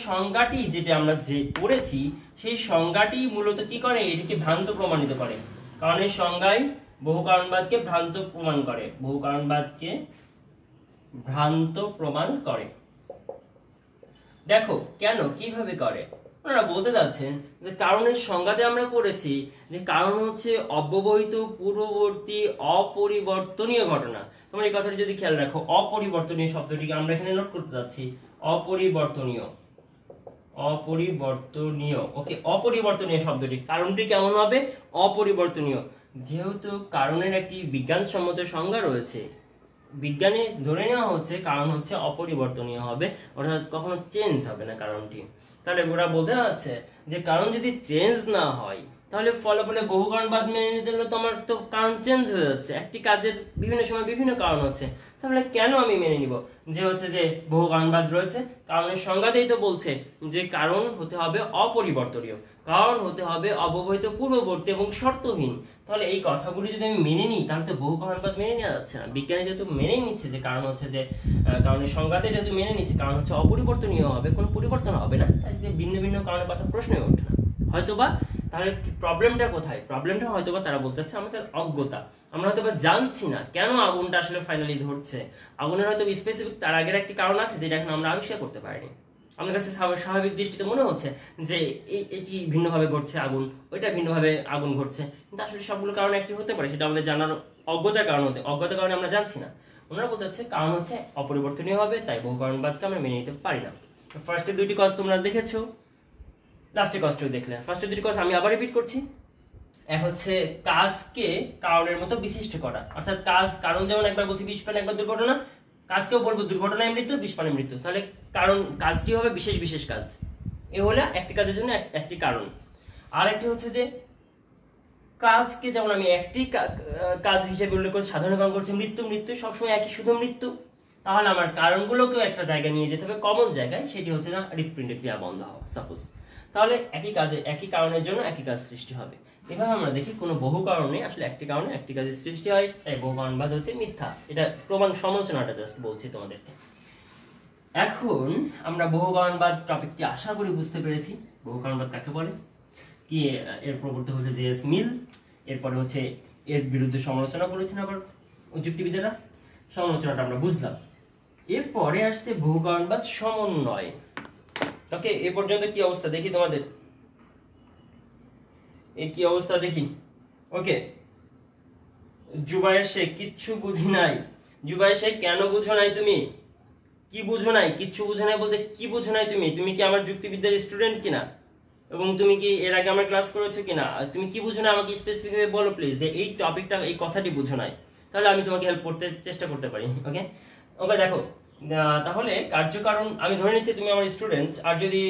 Speaker 1: সংজ্ঞাটি যেটা আমরা যে পড়েছি, সেই সংজ্ঞাটি মূলত কি করে? এটিকে ভ্রান্ত প্রমাণিত করে। কারণের সংজ্ঞায় বহুকারণবাদকে ভ্রান্ত প্রমাণ করে। দেখো কেন, কিভাবে করে? ওনারা বলতে যাচ্ছেন যে কারণের সংজ্ঞাতে আমরা পড়েছি যে কারণ হচ্ছে অব্যবহিত পূর্ববর্তী অপরিবর্তনীয় ঘটনা। তোমরা এই কথাটি যদি খেয়াল রাখো, অপরিবর্তনীয় শব্দটিকে আমরা এখানে নোট করতে যাচ্ছি, অপরিবর্তনীয়। ওকে, অপরিবর্তনীয় শব্দটি, কারণটি কেমন হবে? অপরিবর্তনীয়। যেহেতু কারণের একটি বিজ্ঞানসম্মত সংজ্ঞা রয়েছে, বিজ্ঞানে ধরে নেওয়া হচ্ছে কারণ হচ্ছে অপরিবর্তনীয় হবে, অর্থাৎ কখনো চেঞ্জ হবে না কারণটি। তাহলে ওরা বলতে যাচ্ছে যে কারণ যদি চেঞ্জ না হয়, তাহলে ফলাফলে বহুকারণবাদ মেনে নিতে হলে তোমার তো কারণ চেঞ্জ হয়ে যাচ্ছে, একটি কাজের বিভিন্ন সময় বিভিন্ন কারণ হচ্ছে, তাহলে কেন আমি মেনে নিব যে হচ্ছে যে বহুকারণবাদ রয়েছে? কারণের সংজ্ঞাতেই তো বলছে যে কারণ হতে হবে অপরিবর্তনীয়, কারণ হতে হবে অব্যবহিত পূর্ববর্তী এবং শর্তহীন। তাহলে এই কথাগুলি যদি আমি মেনে নিই, তাহলে তো বহুকারণবাদ মেনে নেওয়া যাচ্ছে না। বিজ্ঞানী যেহেতু মেনে নিচ্ছে যে কারণ হচ্ছে যে কারণের সংজ্ঞাতে যেহেতু মেনে নিচ্ছে কারণ হচ্ছে অপরিবর্তনীয় হবে, কোনো পরিবর্তন হবে না, তাই যে ভিন্ন ভিন্ন কারণের কথা প্রশ্নই ওঠে না। হয়তোবা তাহলে প্রবলেমটা কোথায়? প্রবলেমটা হয়তোবা তারা বলতে চাচ্ছে আমাদের অজ্ঞতা। আমরা হয়তোবা জানছি না কেন আগুনটা আসলে ফাইনালি ধরছে। আগুনের হয়তো স্পেসিফিক তার আগের একটি কারণ আছে যেটা এখন আমরা আবিষ্কার করতে পারিনি। আমাদের কাছে স্বাভাবিক দৃষ্টিতে মনে হচ্ছে যে এটি ভিন্নভাবে ঘটছে আগুন, ওইটা ভিন্নভাবে আগুন ঘটছে, কিন্তু আসলে সবগুলো কারণ একটি হতে পারে, সেটা আমাদের জানার অজ্ঞতার কারণে আমরা জানছি না। ওনারা বলতে চাচ্ছে কারণ হচ্ছে অপরিবর্তনীয় হবে, তাই বহুকারণবাদকে আমরা মেনে নিতে পারি না। ফার্স্টের দুইটি কজ তোমরা দেখেছো, লাস্টের কজটাও দেখলে। ফার্স্টের দুটি কজ আমি আবার রিপিট করছি। এক হচ্ছে কাজকে কারণের মতো বিশিষ্ট করা, অর্থাৎ কারণ যেমন একবার বলছি বিষপান, একবার দুর্ঘটনা, কাজকেও বলবো দুর্ঘটনায় মৃত্যু, বিষপানে মৃত্যু, তাহলে কাজটি হবে বিশেষ কাজ। এ হলো একটি কাজের জন্য একটি কারণ। আর একটি হচ্ছে যে কাজকে যেমন আমি একটি কাজ হিসেবে উল্লেখ করে সাধারণীকরণ করছি, মৃত্যু সবসময় একই, শুধু মৃত্যু, তাহলে আমার কারণগুলোকেও একটা জায়গায় নিয়ে যেতে হবে, কমন জায়গায়, সেটি হচ্ছে না হৃৎপিণ্ডের ক্রিয়া বন্ধ হওয়া সাপোজ। তাহলে একই কারণের জন্য একই কাজ সৃষ্টি হবে। এভাবে আমরা দেখি কোনো বহু কারণে আসলে একটি কারণে একটি কাজের সৃষ্টি হয়, তাই বহুকারণবাদ হচ্ছে মিথ্যা। এটা প্রমাণ সমালোচনাটা জাস্ট বলছি তোমাদেরকে। এখন আমরা বহুকারণবাদ টপিকটি আশা করি বুঝতে পেরেছি। বহুকারণবাদ কাকে বলে, কি এর প্রবর্তক হচ্ছে জে.এস. মিল, এরপরে হচ্ছে এর বিরুদ্ধে সমালোচনা করেছেন আবার যুক্তিবিদেরা, সমালোচনাটা আমরা বুঝলাম। এরপরে আসছে বহুকারণবাদ সমন্বয়। ওকে, এ পর্যন্ত কি অবস্থা দেখি তোমাদের, এই কি অবস্থা দেখি। ওকে, জুবাইর শেখ কিচ্ছু বুঝি নাই। জুবাইর শেখ কেন বুঝো নাই তুমি? কি বুঝো নাই? কিচ্ছু বুঝো নাই বলতে কি বুঝো নাই তুমি? তুমি কি আমার যুক্তিবিদ্যার স্টুডেন্ট কিনা? এবং তুমি কি এর আগে আমার ক্লাস করেছো কিনা? তুমি কি বুঝো না আমাকে স্পেসিফিক ভাবে বলো প্লিজ, যে এই টপিকটা, এই কথাটি বুঝো নাই, তাহলে আমি তোমাকে হেল্প করতে চেষ্টা করতে পারি। ওকে ওকে, দেখো তাহলে কার্যকারণ, আমি ধরে নিচ্ছি তুমি আমার স্টুডেন্ট, আর যদি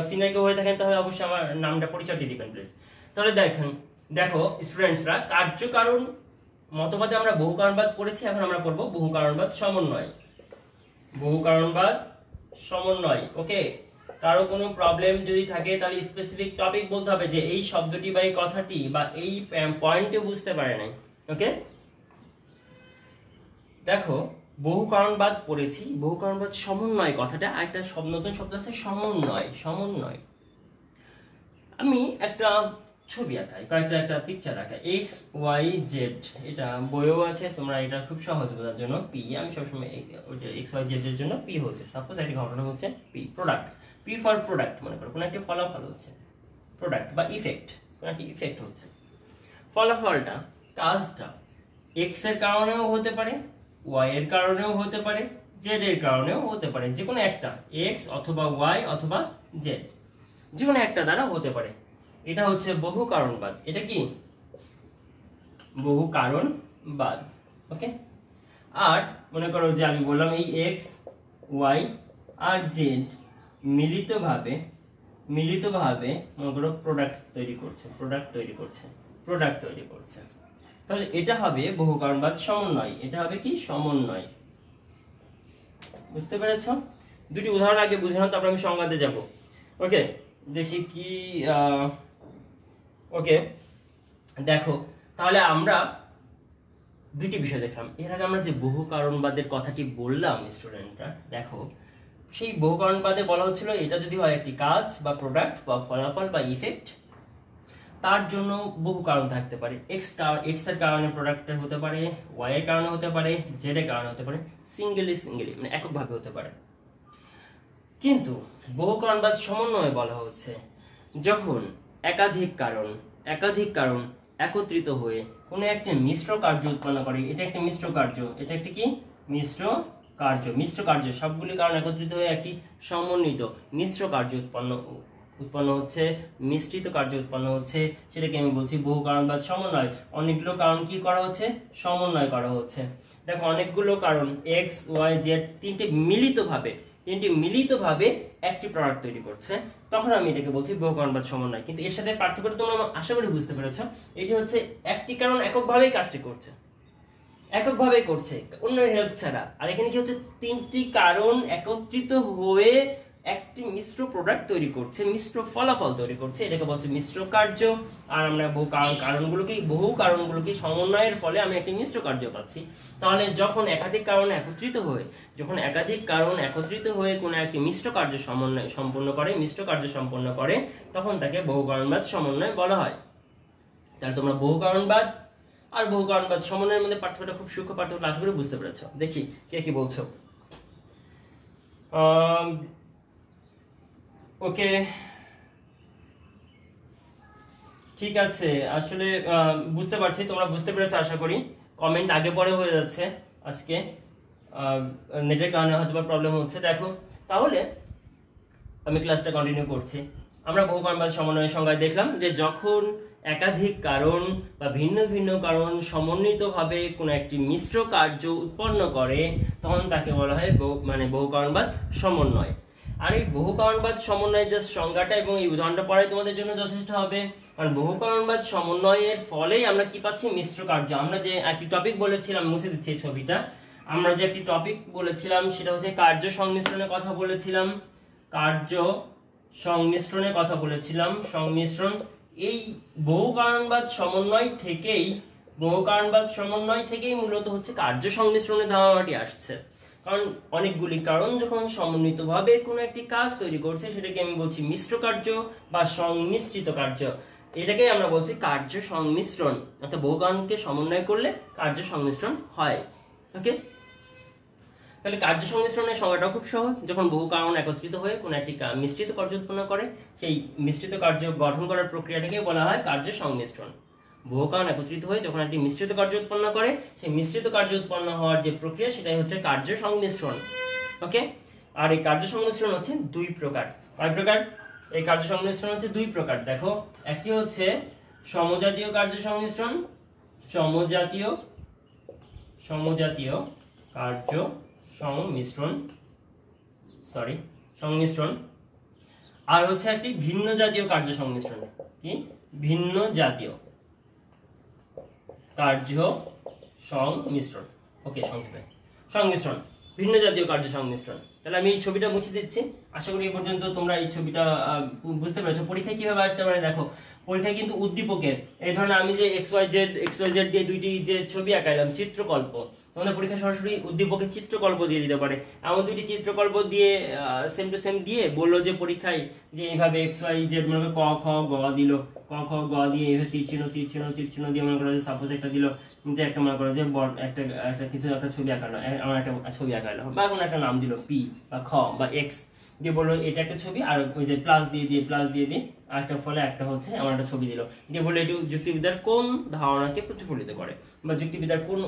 Speaker 1: সিনিয়র কেউ হয়ে থাকেন তাহলে অবশ্যই আমার নামটা পরিচয়টি দিবেন প্লিজ। তাহলে দেখো স্টুডেন্টসরা, কার্যকারণ মতবাদে আমরা বহুকারণবাদ পড়েছি, এখন আমরা পড়বো বহুকারণবাদ সমন্বয়। বহুকারণবাদ সমন্বয়। ওকে, কারো কোনো প্রবলেম যদি থাকে তাহলে স্পেসিফিক টপিক বলতে হবে, যে এই শব্দটি বা এই কথাটি বা এই পয়েন্টে বুঝতে পারে নাই। ওকে, দেখো বহুকারণবাদ পড়েছি, বহুকারণবাদ সমন্বয় কথাটা একটা নতুন শব্দ আছে, সমন্বয়। সমন্বয়, আমি একটা ছবি আঁকাই, একটা পিকচার আঁকাই, এক্স ওয়াই জেড, এটা বইও আছে, তোমরা এটা খুব সহজ বোঝার জন্য পি, আমি সবসময় এক্স ওয়াই জেড এর জন্য পি হচ্ছে, সাপোজ একটি ঘটনা হচ্ছে P, product, P for product, মনে করো কোনো একটি ফলাফল হচ্ছে প্রোডাক্ট, বা ইফেক্ট, কোনো একটি ইফেক্ট হচ্ছে। ফলাফলটা, কাজটা এক্স এর কারণেও হতে পারে, ওয়াই এর কারণেও হতে পারে, জেড এর কারণেও হতে পারে, যে কোনো একটা, এক্স অথবা ওয়াই অথবা জেড, যে কোনো একটা দ্বারা হতে পারে। এটা হচ্ছে বহুকারণবাদ। এটা কি? বহুকারণবাদ। ওকে, আর মনে করো যে আমি বললাম এই এক্স ওয়াই আর জেড মিলিতভাবে মনে করো প্রোডাক্ট তৈরি করছে, তাহলে এটা হবে বহুকারণবাদ সমন্বয়। এটা হবে কি? সমন্বয়। বুঝতে পেরেছ? দুটি উদাহরণ আগে বুঝে নাও, তারপর আমি সংজ্ঞাতে যাব। ওকে, দেখি কি ওকে, দেখো তাহলে আমরা দুটি বিষয় দেখলাম। এর আগে আমরা যে বহুকারণবাদের কথাটি বললাম স্টুডেন্টরা, দেখো সেই বহুকারণবাদে বলা হচ্ছিল এটা যদি হয় একটি কাজ বা প্রোডাক্ট বা ফলাফল বা ইফেক্ট, তার জন্য বহু কারণ থাকতে পারে। এক্স এর কারণে প্রোডাক্ট হতে পারে, ওয়াই এর কারণে হতে পারে, জেড এর কারণে হতে পারে, সিঙ্গেলি মানে এককভাবে হতে পারে। কিন্তু বহুকারণবাদ সমন্বয়ে বলা হচ্ছে যখন একাধিক কারণ একত্রিত হয়ে কোনো একটি মিশ্র কার্য উৎপন্ন করে। এটা একটি মিশ্র কার্য, এটা একটি কি? মিশ্র কার্য, সবগুলি কারণ একত্রিত হয়ে একটি সমন্বিত মিশ্র কার্য উৎপন্ন হচ্ছে, মিশ্রিত কার্য উৎপন্ন হচ্ছে, সেটাকে আমি বলছি বহুকারণবাদ সমন্বয়। অনেকগুলো কারণ কি করা হচ্ছে? সমন্বয় করা হচ্ছে। দেখো অনেকগুলো কারণ এক্স ওয়াই জেড তিনটি মিলিতভাবে একটি প্রোডাক্ট তৈরি করছে, তখন আমি এটাকে বলছি বহুকারণবাদ সমন্বয়। কিন্তু এর সাথে পার্থক্যটা তোমরা আশা করি বুঝতে পেরেছ। এটি হচ্ছে একটি কারণ এককভাবেই কাজটি করছে, অন্য হেল্প ছাড়া। আর এখানে কি হচ্ছে? তিনটি কারণ একত্রিত হয়ে একটি মিশ্র প্রোডাক্ট তৈরি করছে, মিশ্র ফলাফল তৈরি করছে, এটাকে বলছে মিশ্র কার্য। আর আমরা বহু কারণগুলোকে সমন্বয়ের ফলে আমি একটি মিশ্র কার্য পাচ্ছি। তাহলে যখন একাধিক কারণ একত্রিত হয়ে কোনো একটি মিশ্র কার্য সম্পন্ন করে, তখন তাকে বহুকারণবাদ সমন্বয় বলা হয়। তাহলে তোমরা বহুকারণবাদ আর বহুকারণবাদ সমন্বয়ের মধ্যে পার্থক্যটা, খুব সূক্ষ্ম পার্থক্য আশা করে বুঝতে পেরেছ। দেখি কে কি বলছো। ওকে, ঠিক আছে, আসলে বুঝতে পারছি তোমরা বুঝতে পেরেছো আশা করি। কমেন্ট আগে পরে হয়ে যাচ্ছে, আজকে নেটের কারণে হয়তো প্রবলেম হচ্ছে। দেখো তাহলে আমি ক্লাসটা কন্টিনিউ করছি। আমরা বহুকারণবাদ সমন্বয়ের সংজ্ঞায় দেখলাম যে যখন একাধিক কারণ বা ভিন্ন ভিন্ন কারণ সমন্বিতভাবে কোনো একটি মিশ্র কার্য উৎপন্ন করে, তখন তাকে বলা হয় বহুকারণবাদ সমন্বয়। আর এই বহুকারণবাদ সমন্বয়ের যে সংজ্ঞাটা এবং এই উদাহরণটা পড়াই তোমাদের জন্য যথেষ্ট হবে। কারণ বহুকারণবাদ সমন্বয়ের ফলেই আমরা কি পাচ্ছি? মিশ্র কার্য। আমরা যে একটি টপিক বলেছিলাম, মুছে দিচ্ছি এই ছবিটা, আমরা যে একটি টপিক বলেছিলাম সেটা হচ্ছে কার্য সংমিশ্রণের কথা বলেছিলাম। সংমিশ্রণ। এই বহুকারণবাদ সমন্বয় থেকেই মূলত হচ্ছে কার্য সংমিশ্রণের ধারণাটি আসছে। কারণ অনেকগুলি কারণ যখন সমন্বিতভাবে কোনো একটি কাজ তৈরি করছে, সেটাকে আমি বলছি মিশ্র কার্য বা সংমিশ্রিত কার্য। এটাকে আমরা বলছি কার্য সংমিশ্রণ। অর্থাৎ বহু কারণকে সমন্বয় করলে কার্য সংমিশ্রণ হয়। ওকে, তাহলে কার্য সংমিশ্রণের সংজ্ঞাটাও খুব সহজ। যখন বহু কারণ একত্রিত হয়ে কোনো একটি মিশ্রিত কার্য উৎপন্ন করে, সেই মিশ্রিত কার্য গঠন করার প্রক্রিয়াটাকে বলা হয় কার্য সংমিশ্রণ। বহু কারণ একত্রিত হয়ে যখন একটি মিশ্রিত কার্য উৎপন্ন করে, সেই মিশ্রিত কার্য উৎপন্ন হওয়ার যে প্রক্রিয়া সেটাই হচ্ছে কার্য সংমিশ্রণ। ওকে, আর এই কার্য সংমিশ্রণ হচ্ছে দুই প্রকার। কয় প্রকার? এই কার্য সংমিশ্রণ হচ্ছে দুই প্রকার। দেখো, একটি হচ্ছে সমজাতীয় কার্য সংমিশ্রণ, সমজাতীয় কার্য সংমিশ্রণ, আর হচ্ছে একটি ভিন্ন জাতীয় কার্য সংমিশ্রণ। কি? ভিন্ন জাতীয় কার্য সংমিশ্রণ। ওকে, সংক্ষেপে সংমিশ্রণ, ভিন্ন জাতীয় কার্য সংমিশ্রণ। তাহলে আমি এই ছবিটা মুছে দিচ্ছি। আশা করি এই পর্যন্ত তোমরা এই ছবিটা বুঝতে পেরেছো। পরীক্ষায় কিভাবে আসতে পারে দেখো, পরীক্ষায় কিন্তু উদ্দীপকের এই ধরনের আমি যে XYZ দিয়ে দুইটি যে ছবি আঁকাইলাম, চিত্রকল্প, তোমাদের পরীক্ষা সরাসরি উদ্দীপকের চিত্রকল্প দিয়ে দিতে পারে। এমন দুইটি চিত্রকল্প দিয়ে সেম টু সেম দিয়ে বললো যে পরীক্ষায় যে এইভাবে XYZ মনে করো ক খ গ দিল, ক খ গ দিয়ে এইভাবে তীর চিহ্ন দিয়ে মনে করো যে সাপোজ একটা দিল, কিন্তু একটা মনে করো যে একটা কিছু একটা ছবি আঁকালো, আমার একটা ছবি আঁকালো বা কোনো একটা নাম দিল P বা খ বা X দিয়ে বললো এটা একটা ছবি, আর ওই যে প্লাস দিয়ে আর একটা ফলে একটা হচ্ছে আমার একটা ছবি দিল, দিয়ে বললো এটি যুক্তিবিদ্যার কোন ধারণাকে প্রতিফলিত করে বা যুক্তিবিদ্যার কোন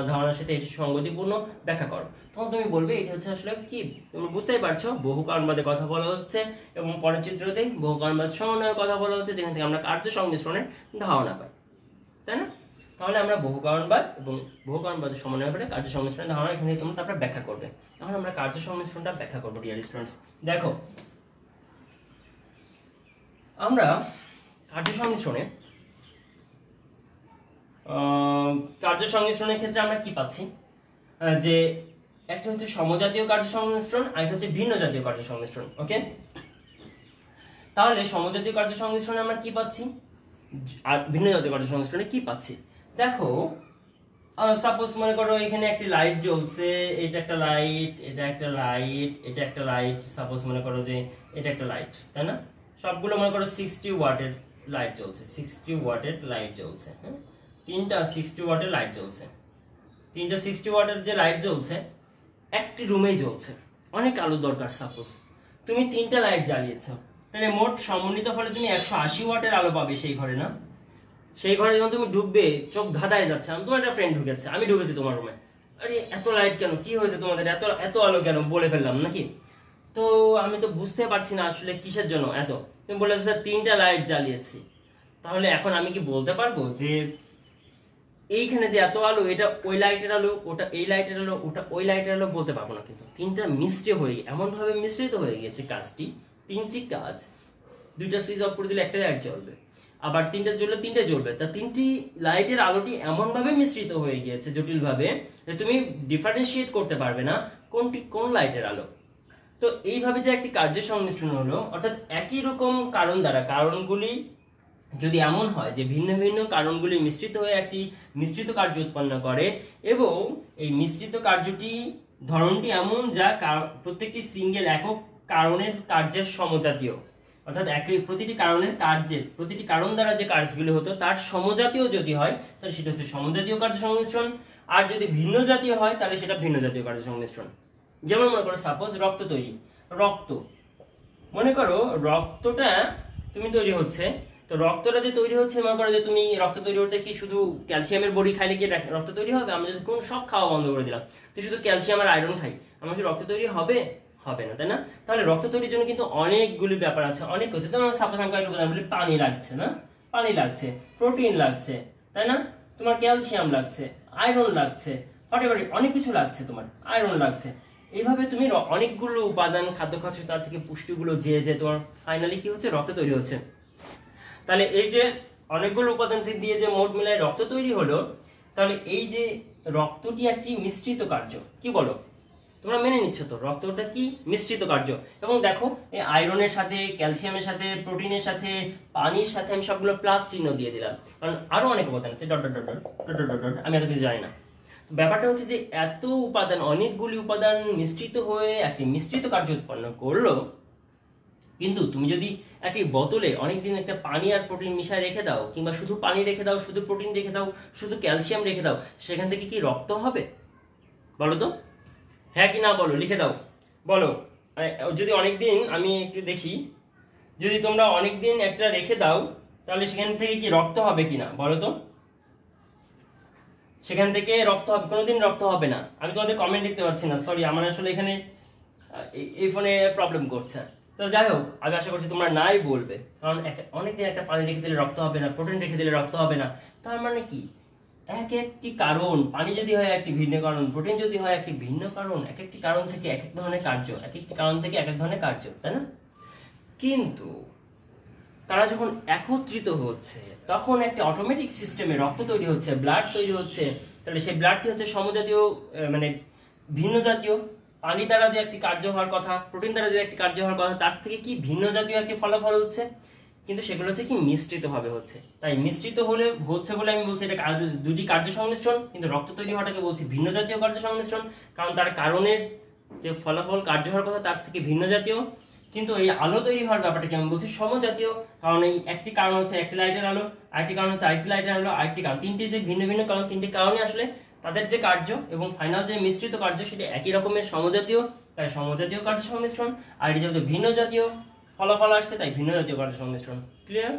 Speaker 1: ধারণার সাথে এটি সঙ্গতিপূর্ণ ব্যাখ্যা করো। তখন তুমি বলবে এটি হচ্ছে আসলে কি। তুমি বুঝতেই পারছো, বহু কারণবাদে কথা বলা হচ্ছে এবং পরের চিত্রতে বহু কারণবাদ সমন্বয়ের কথা বলা হচ্ছে, যেখান থেকে আমরা কার্য সংমিশ্রণের ধারণা পাই, তাই না? তাহলে আমরা বহু কারণবাদ এবং বহু কারণবাদের সমন্বয় করে কার্য সংমিশ্রণের ধারণা এখান থেকে তোমরা তারপরে ব্যাখ্যা করবে। এখন আমরা কার্য সংমিশ্রণটা ব্যাখ্যা করবো ডিয়ার স্টুডেন্টস। দেখো, আমরা কার্য সংমিশ্রণের ক্ষেত্রে আমরা কি পাচ্ছি, যে একটা হচ্ছে সমজাতীয় কার্য সংমিশ্রণ, আর একটা হচ্ছে ভিন্ন জাতীয় কার্য সংমিশ্রণ। ওকে, তাহলে সমজাতীয় কার্য সংমিশ্রণে আমরা কি পাচ্ছি আর ভিন্ন জাতীয় কার্য সংমিশ্রণে কি পাচ্ছি? দেখো, সাপোজ মনে করো এখানে একটি লাইট জ্বলছে, এটা একটা লাইট, এটা একটা লাইট, এটা একটা লাইট, সাপোজ মনে করো যে এটা একটা লাইট, তাই না? সবগুলো মনে করো 60 ওয়াটের লাইট জ্বলছে, 60 ওয়াটের লাইট জ্বলছে। হ্যাঁ, তিনটা 60 ওয়াটের লাইট জ্বলছে, তিনটা 60 ওয়াটের যে লাইট জ্বলছে একটি রুমেই জ্বলছে, অনেক আলো দরকার। সাপোজ তুমি তিনটা লাইট জ্বালিয়েছো, তাহলে মোট সমন্বিত ফলে তুমি 180 ওয়াটের আলো পাবে সেই ঘরে, না? সেই ঘরে যখন তুমি ঢুকবে চোখ ধাঁধায় যাচ্ছে, আমি তোমার একটা ফ্রেন্ড ঢুকেছে, আমি ঢুকেছি তোমার রুমে, আরে এত লাইট কেন, কি হয়েছে তোমাদের, এত এত আলো কেন, বলে ফেললাম নাকি? তো আমি তো বুঝতে পারছি না আসলে কিসের জন্য এত। তুমি বলে স্যার তিনটা লাইট জ্বালিয়েছি, তাহলে এখন আমি কি বলতে পারবো যে এইখানে যে এত আলো এটা ওই লাইটের আলো, ওটা এই লাইটের আলো, ওটা ওই লাইটের আলো? বলতে পারবো না। কিন্তু তিনটা মিশ্রিত হয়ে এমন ভাবে মিশ্রিত হয়ে গেছে কাজটি, তিনটি কাজ, দুইটা সুইচ অফ করে দিলে একটা লাইট জ্বলবে, আবার তিনটা জ্বললে তিনটে জ্বলবে। তা তিনটি লাইটের আলোটি এমন ভাবে মিশ্রিত হয়ে গিয়েছে জটিল ভাবে যে তুমি ডিফারেন্সিয়েট করতে পারবে না কোনটি কোন লাইটের আলো। তো এইভাবে যে একটি কার্যের সংমিশ্রণ হলো, অর্থাৎ একই রকম কারণ দ্বারা, কারণগুলি যদি এমন হয় যে ভিন্ন ভিন্ন কারণগুলি মিশ্রিত হয়ে একটি মিশ্রিত কার্য উৎপন্ন করে, এবং এই মিশ্রিত কার্যটি ধরনটি এমন যা প্রত্যেকটি সিঙ্গেল একক কারণের কার্যের সমজাতীয়, অর্থাৎ প্রতিটি কারণের কার্যের, প্রতিটি কারণ দ্বারা যে কার্যগুলি হতো তার সমজাতীয় যদি হয় তাহলে সেটা হচ্ছে সমজাতীয় কার্য সংমিশ্রণ, আর যদি ভিন্ন জাতীয় হয় তাহলে সেটা ভিন্ন জাতীয় কার্য সংমিশ্রণ। যেমন মনে করো সাপোজ রক্ত তৈরি, রক্ত মনে করো রক্তটা তুমি তৈরি হচ্ছে, তো রক্তটা যে তৈরি হচ্ছে, মনে করো যে তুমি রক্ত তৈরি হতে কি শুধু ক্যালসিয়ামের বড়ি খাইলে কি রক্ত তৈরি হবে? আমরা যদি কোন সব খাওয়া বন্ধ করে দিলাম, তো শুধু ক্যালসিয়াম আর আয়রন খাই, আমার কি রক্ত তৈরি হবে? হবে না, তাই না? তাহলে রক্ত তৈরির জন্য কিন্তু অনেকগুলি ব্যাপার আছে, অনেক কিছু। তোমার সাপোজ আমি একটা উদাহরণ বলি, পানি লাগছে, না? পানি লাগছে, প্রোটিন লাগছে, তাই না? তোমার ক্যালসিয়াম লাগছে, আয়রন লাগছে, অনেক কিছু লাগছে, তোমার আয়রন লাগছে। এইভাবে তুমি অনেকগুলো উপাদান খাদ্য খাচ্ছ, তার থেকে পুষ্টিগুলো যে তোমার ফাইনালি কি হচ্ছে, রক্ত তৈরি হচ্ছে। তাহলে এই যে অনেকগুলো উপাদান দিয়ে যে মোট মিলায় রক্ত তৈরি হলো, তাহলে এই যে রক্তটি একটি মিশ্রিত কার্য, কি বলো? তোমরা মেনে নিচ্ছ তো রক্তটা কি মিশ্রিত কার্য? এবং দেখো এই আয়রনের সাথে, ক্যালসিয়ামের সাথে, প্রোটিনের সাথে, পানির সাথে আমি সবগুলো প্লাস চিহ্ন দিয়ে দিলাম, কারণ আরো অনেক উপাদান আছে, dot dot dot dot dot dot dot, আমি এত কিছু জানি না। ব্যাপারটা হচ্ছে যে এত উপাদান, অনেকগুলি উপাদান মিশ্রিত হয়ে একটি মিশ্রিত কার্য উৎপন্ন করলো, কিন্তু তুমি যদি একটি বোতলে অনেকদিন একটা পানি আর প্রোটিন মিশায় রেখে দাও, কিংবা শুধু পানি রেখে দাও, শুধু প্রোটিন রেখে দাও, শুধু ক্যালসিয়াম রেখে দাও, সেখান থেকে কি রক্ত হবে বলো তো? হ্যাঁ কি না বলো, লিখে দাও, বলো। যদি অনেকদিন আমি একটু দেখি, যদি তোমরা অনেকদিন একটা রেখে দাও তাহলে সেখান থেকে কি রক্ত হবে কিনা বলো তো। সেখান থেকে রক্ত হবে? কোনোদিন রক্ত হবে না। আমি তোমাদের কমেন্ট দেখতে পাচ্ছি না, সরি, আমার আসলে এখানে এই ফোনে প্রবলেম করছে। তো যাই হোক, আমি আশা করছি তোমরা নাই বলবে, কারণ অনেকদিন একটা পানি রেখে দিলে রক্ত হবে না, প্রোটিন রেখে দিলে রক্ত হবে না, তার মানে কি এক একটি কারণ, পানি যদি হয় একটি ভিন্ন কারণ, প্রোটিন যদি হয় একটি ভিন্ন কারণ, এক একটি কারণ থেকে এক এক ধরনের কার্য, এক একটি কারণ থেকে এক এক ধরনের কার্য, তাই না? কিন্তু তারা যখন একত্রিত হচ্ছে তখন একটা অটোমেটিক সিস্টেমে রক্ত তৈরি হচ্ছে, ব্লাড তৈরি হচ্ছে। তাহলে সেই ব্লাডটি হচ্ছে সমজাতীয়, মানে ভিন্ন জাতীয়। পানি দ্বারা যে একটি কার্য হওয়ার কথা, প্রোটিন দ্বারা যে একটি কার্য হওয়ার কথা, তার থেকে কি ভিন্ন জাতীয় একটি ফলাফল হচ্ছে, কিন্তু সেগুলো হচ্ছে কি মিশ্রিত ভাবে হচ্ছে। তাই মিশ্রিত হলে হচ্ছে বলে আমি বলছি এটা দুটি কার্য সংমিশ্রণ, কিন্তু রক্ত তৈরি হওয়াটাকে বলছি ভিন্ন জাতীয় কার্য সংমিশ্রণ, কারণ তার কারণের যে ফলাফল কার্য হওয়ার কথা তার থেকে ভিন্ন জাতীয়। কিন্তু এই আলো তৈরি হওয়ার ব্যাপারটাকে আমি বলছি সমজাতীয়, কারণ এই একটি কারণ হচ্ছে একটি লাইটের আলো, আরেকটি কারণ হচ্ছে আরেকটি লাইটের আলো, আরেকটি কারণ, তিনটি যে ভিন্ন ভিন্ন কারণ, তিনটি কারণে আসলে তাদের যে কার্য এবং ফাইনাল যে মিশ্রিত কার্য সেটা একই রকমের সমজাতীয়, তাই সমজাতীয় কার্য সংমিশ্রণ। আর এটি যেহেতু ভিন্ন জাতীয় ফলাফল আসছে তাই ভিন্ন জাতীয় কার্য সংমিশ্রণ। ক্লিয়ার?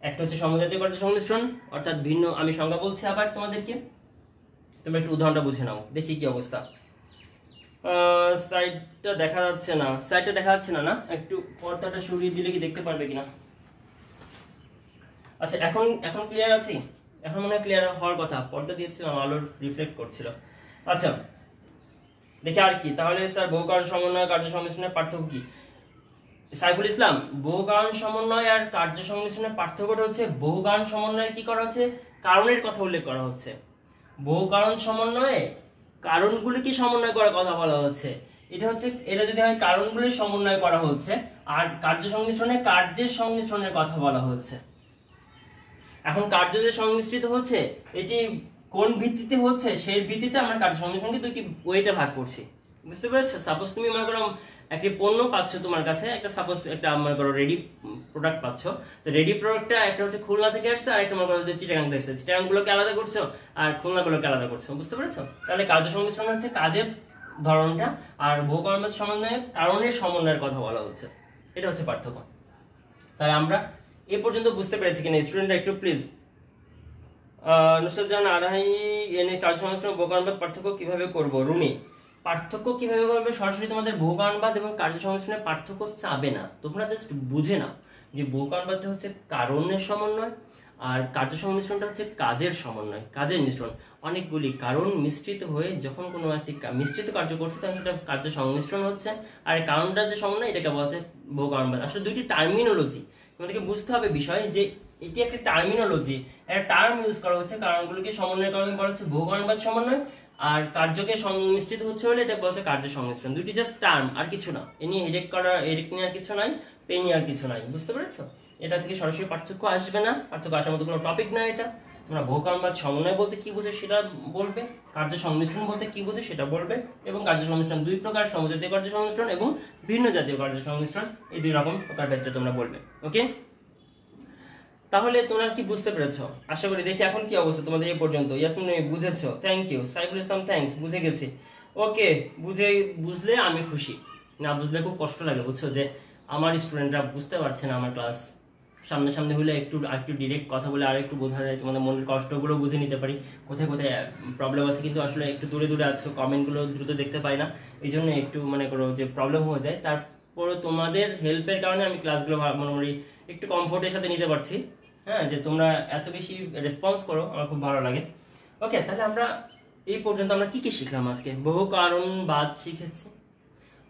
Speaker 1: একটা হচ্ছে সমজাতীয় কার্য সংমিশ্রণ, অর্থাৎ ভিন্ন। আমি সংজ্ঞা বলছি আবার তোমাদেরকে, তোমরা একটু উদাহরণটা বুঝে নাও, দেখি কি অবস্থা। সাইডটা দেখা যাচ্ছে না, সাইডটা দেখা যাচ্ছে না, না একটু পর্দাটা সরিয়ে দিলে কি দেখতে পারবে কিনা? আচ্ছা, এখন এখন ক্লিয়ার আছে? এখন মনে হয় ক্লিয়ার হওয়ার কথা, পর্দা দিয়েছিলাম, আলোর রিফ্লেক্ট করছিল। আচ্ছা দেখি আর কি, তাহলে স্যার বহু কারণ সমন্বয় কার্য সংমিশ্রণের পার্থক্য কি? সাইফুল ইসলাম, বহু কারণ সমন্বয় আর কার্য সংমিশ্রণের পার্থক্যটা হচ্ছে বহু কারণ সমন্বয়ে কি করা হচ্ছে, কারণের কথা উল্লেখ করা হচ্ছে। বহু কারণ সমন্বয়ে কারণগুলিকে সমন্বয় করার কথা বলা হচ্ছে। এটা যদি হয় কারণগুলির সমন্বয় করা হচ্ছে, আর কার্য সংমিশ্রণে কার্যের সংমিশ্রণের কথা বলা হচ্ছে। এখন কার্য যে সংমিশ্রিত হচ্ছে এটি কোন ভিত্তিতে হচ্ছে, সেই ভিত্তিতে আমরা কার্য সংমিশ্রণকে দুটি ওয়েতে ভাগ করছি। বুঝতে পেরেছো? সাপোজ তুমি মনে করো একটি পণ্য পাচ্ছ, তোমার কাছে একটা সাপোজ একটা মনে করো রেডি প্রোডাক্ট পাচ্ছ। তো রেডি প্রোডাক্টটা একটা হচ্ছে খুলনা থেকে আসছে, আর একটা মনে করো যে চিটাগাং থেকে আসছে। চিটাগাং গুলোকে আলাদা করছো আর খুলনা গুলোকে আলাদা করছো। বুঝতে পেরেছো? তাহলে কার্য সংমিশ্রণ হচ্ছে কাজের ধরনটা, আর বহু কারণের সমন্বয়ে কারণের সমন্বয়ের কথা বলা হচ্ছে। এটা হচ্ছে পার্থক্য। তাই আমরা এ পর্যন্ত বুঝতে পেরেছি কিনা স্টুডেন্টরা? একটু প্লিজ। নুসরাত জাহান আড়াই এনে কার্য সংমিশ্রণ বহু কারণবাদ পার্থক্য কিভাবে করব? রুমি, পার্থক্য কিভাবে করবে? সরাসরি তোমাদের বহু কারণবাদ এবং কার্য সংমিশ্রণের পার্থক্য চাবে না, তোমরা জাস্ট বুঝে নাও যে বহু কারণবাদটা হচ্ছে কারণের সমন্বয় আর কার্য সংমিশ্রণটা হচ্ছে কাজের সমন্বয়, কাজের মিশ্রণ। অনেকগুলি কারণ মিশ্রিত হয়ে যখন কোনো একটি মিশ্রিত কার্য করছে তখন সেটা কার্য সংমিশ্রণ হচ্ছে, আর কারণটা যে সমন্বয় এটাকে বলা হচ্ছে বহু কারণবাদ। আসলে দুইটি টার্মিনোলজি তোমাদেরকে বুঝতে হবে বিষয়, যে এটি একটা টার্মিনোলজি, একটা টার্ম ইউজ করা হচ্ছে। কারণগুলোকে সমন্বয়ের কারণে বলা হচ্ছে বহু কারণবাদ সমন্বয়, আর কার্যকে সংমিশ্রিত হচ্ছে বলে এটা বলছে কার্য সংমিশ্রণ। দুইটি জাস্ট টার্ম, আর কিছু না। এ নিয়ে হেডেক নিয়ে আর কিছু নাই, পেন নিয়ে আর কিছু নাই। বুঝতে পেরেছো? এটা থেকে সরাসরি পার্থক্য আসবে না, পার্থক্য আসার মতো কোনো টপিক না এটা। তোমরা বহু কারণবাদ সমন্বয় বলতে কি বুঝে সেটা বলবে, কার্য সংমিশ্রণ বলতে কি বুঝে সেটা বলবে, এবং কার্য সংমিশ্রণ দুই প্রকার, সমজাতীয় কার্য সংমিশ্রণ এবং ভিন্ন জাতীয় কার্য সংমিশ্রণ, এই দুই রকম প্রকার ক্ষেত্রে তোমরা বলবে। ওকে, তাহলে তোমরা কি বুঝতে পেরেছো? আশা করি। দেখি এখন কি অবস্থা তোমাদের এই পর্যন্ত। ইয়াসমিন বুঝেছো? Thank you. Saiful Islam thanks, বুঝে গেছি। ওকে, বুঝলে আমি খুশি, না বুঝলে খুব কষ্ট লাগে। বুঝছো যে আমার স্টুডেন্টরা বুঝতে পারছে না আমার ক্লাস। সামনে হলে একটু ডিরেক্ট কথা বলে আর একটু বোঝা যায়, তোমাদের মনের কষ্টগুলো বুঝে নিতে পারি, কোথায় কোথায় প্রবলেম আছে। কিন্তু আসলে একটু দূরে আছো, কমেন্টগুলো দ্রুত দেখতে পাই না, এই জন্য একটু মনে করো যে প্রবলেম হয়ে যায়। তারপরে তোমাদের হেল্পের কারণে আমি ক্লাসগুলো মোটামুটি একটু কমফোর্টের সাথে নিতে পারছি। হ্যাঁ, যে তোমরা এত বেশি রেসপন্স করো, আমার খুব ভালো লাগে। ওকে, তাহলে আমরা এই পর্যন্ত আমরা কি কি শিখলাম আজকে? বহু কারণবাদ শিখেছি,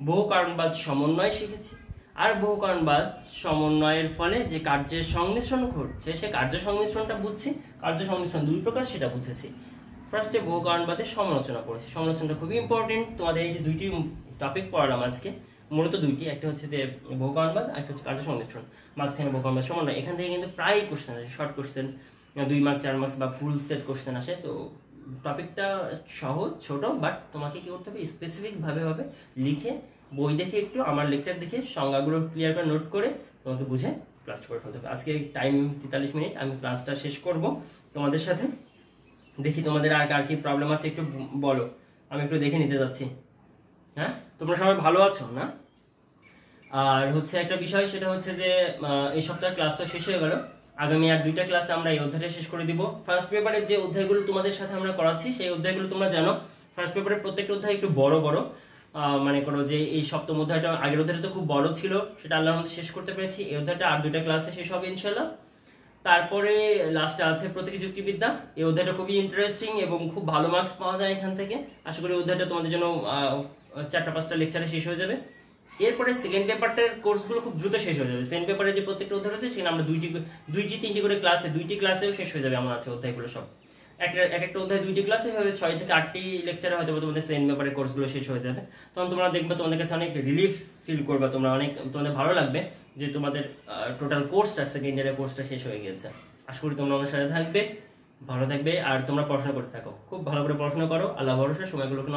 Speaker 1: বহু কারণবাদ সমন্বয় শিখেছি, আর বহু কারণবাদ সমন্বয়ের ফলে যে কার্যের সংমিশ্রণ ঘটছে সে কার্য সংমিশ্রণটা বুঝছি। কার্য সংমিশ্রণ দুই প্রকার সেটা বুঝেছি। ফার্স্টে বহু কারণবাদের সমালোচনা করেছি, সমালোচনাটা খুবই ইম্পর্টেন্ট। তোমাদের এই যে দুইটি টপিক পড়ালাম আজকে, মূলত দুইটি, একটা হচ্ছে যে বহু কারণবাদ, একটা হচ্ছে কার্য সংমিশ্রণ, মাঝখানে বহু কারণবাদ সমন্বয়। এখান থেকে কিন্তু প্রায় কোশ্চেন আসে, শর্ট কোশ্চেন, 2 মার্ক 4 মার্কস বা ফুল সেট কোশ্চেন আসে। তো টপিকটা সহজ, ছোট, বাট তোমাকে কি করতে হবে, স্পেসিফিক ভাবে লিখে বই দেখে একটু আমার লেকচার দেখে সংজ্ঞাগুলো ক্লিয়ার করে নোট করে তোমাকে বুঝে ক্লাস করে ফেলতে হবে। আজকে টাইম 43 মিনিট, আমি ক্লাসটা শেষ করব তোমাদের সাথে। দেখি তোমাদের আর কি প্রবলেম আছে একটু বলো। আমি একটু দেখে নিতে যাচ্ছি। হ্যাঁ, তোমরা সবাই ভালো আছো না? আর হচ্ছে একটা বিষয়, সেটা হচ্ছে যে এই সপ্তাহের ক্লাস তো শেষ হয়ে গেল। আগামী আর 2টা ক্লাসে আমরা এই অধ্যায়টা শেষ করে দিব। ফার্স্ট পেপারের যে অধ্যায়গুলো তোমাদের সাথে আমরা করাচ্ছি, সেই অধ্যায়গুলো তোমরা জানো। ফার্স্ট পেপারের প্রত্যেকটা অধ্যায় একটু বড় বড়। মানে করো যে এই সপ্তম অধ্যায়টা, আগের অধ্যায়টা তো খুব বড় ছিল, সেটা আল্লাহর মধ্যে শেষ করতে পেরেছি। এই অধ্যায়টা আর 2টা ক্লাসে শেষ হবে ইনশাল্লাহ। তারপরে লাস্টে আছে প্রতীকী যুক্তিবিদ্যা। এই অধ্যায়টা খুবই ইন্টারেস্টিং এবং খুব ভালো মার্কস পাওয়া যায় এখান থেকে। আশা করি অধ্যায়টা তোমাদের জন্য 4টা-5টা লেকচারে শেষ হয়ে যাবে। এরপরে সেকেন্ড পেপারটার কোর্সগুলো খুব দ্রুত শেষ হয়ে যাবে। সেকেন্ড পেপারে যে প্রত্যেকটা অধ্যায় রয়েছে, সেখানে আমরা দুইটি 3টি করে ক্লাসে, 2টি ক্লাসেও শেষ হয়ে যাবে আমার আছে অধ্যায়গুলো সব। এক একটা অধ্যায় 2টি ক্লাসে, এভাবে 6 থেকে 8টি লেকচারে হয়তো তোমাদের সেকেন্ড পেপারের কোর্সগুলো শেষ হয়ে যাবে। তখন তোমরা দেখবে তোমাদের কাছে অনেক রিলিফ ফিল করবে, তোমাদের ভালো লাগবে যে তোমাদের টোটাল কোর্সটা, সেকেন্ড ইয়ারের কোর্সটা শেষ হয়ে গেছে। আশা করি তোমরা আমার সাথে থাকবে, ভালো থাকবে, আর তোমরা পড়াশোনা করতে থাকো, খুব ভালো করে পড়াশোনা করো। আল্লাহ ভরসা, সময়গুলোকে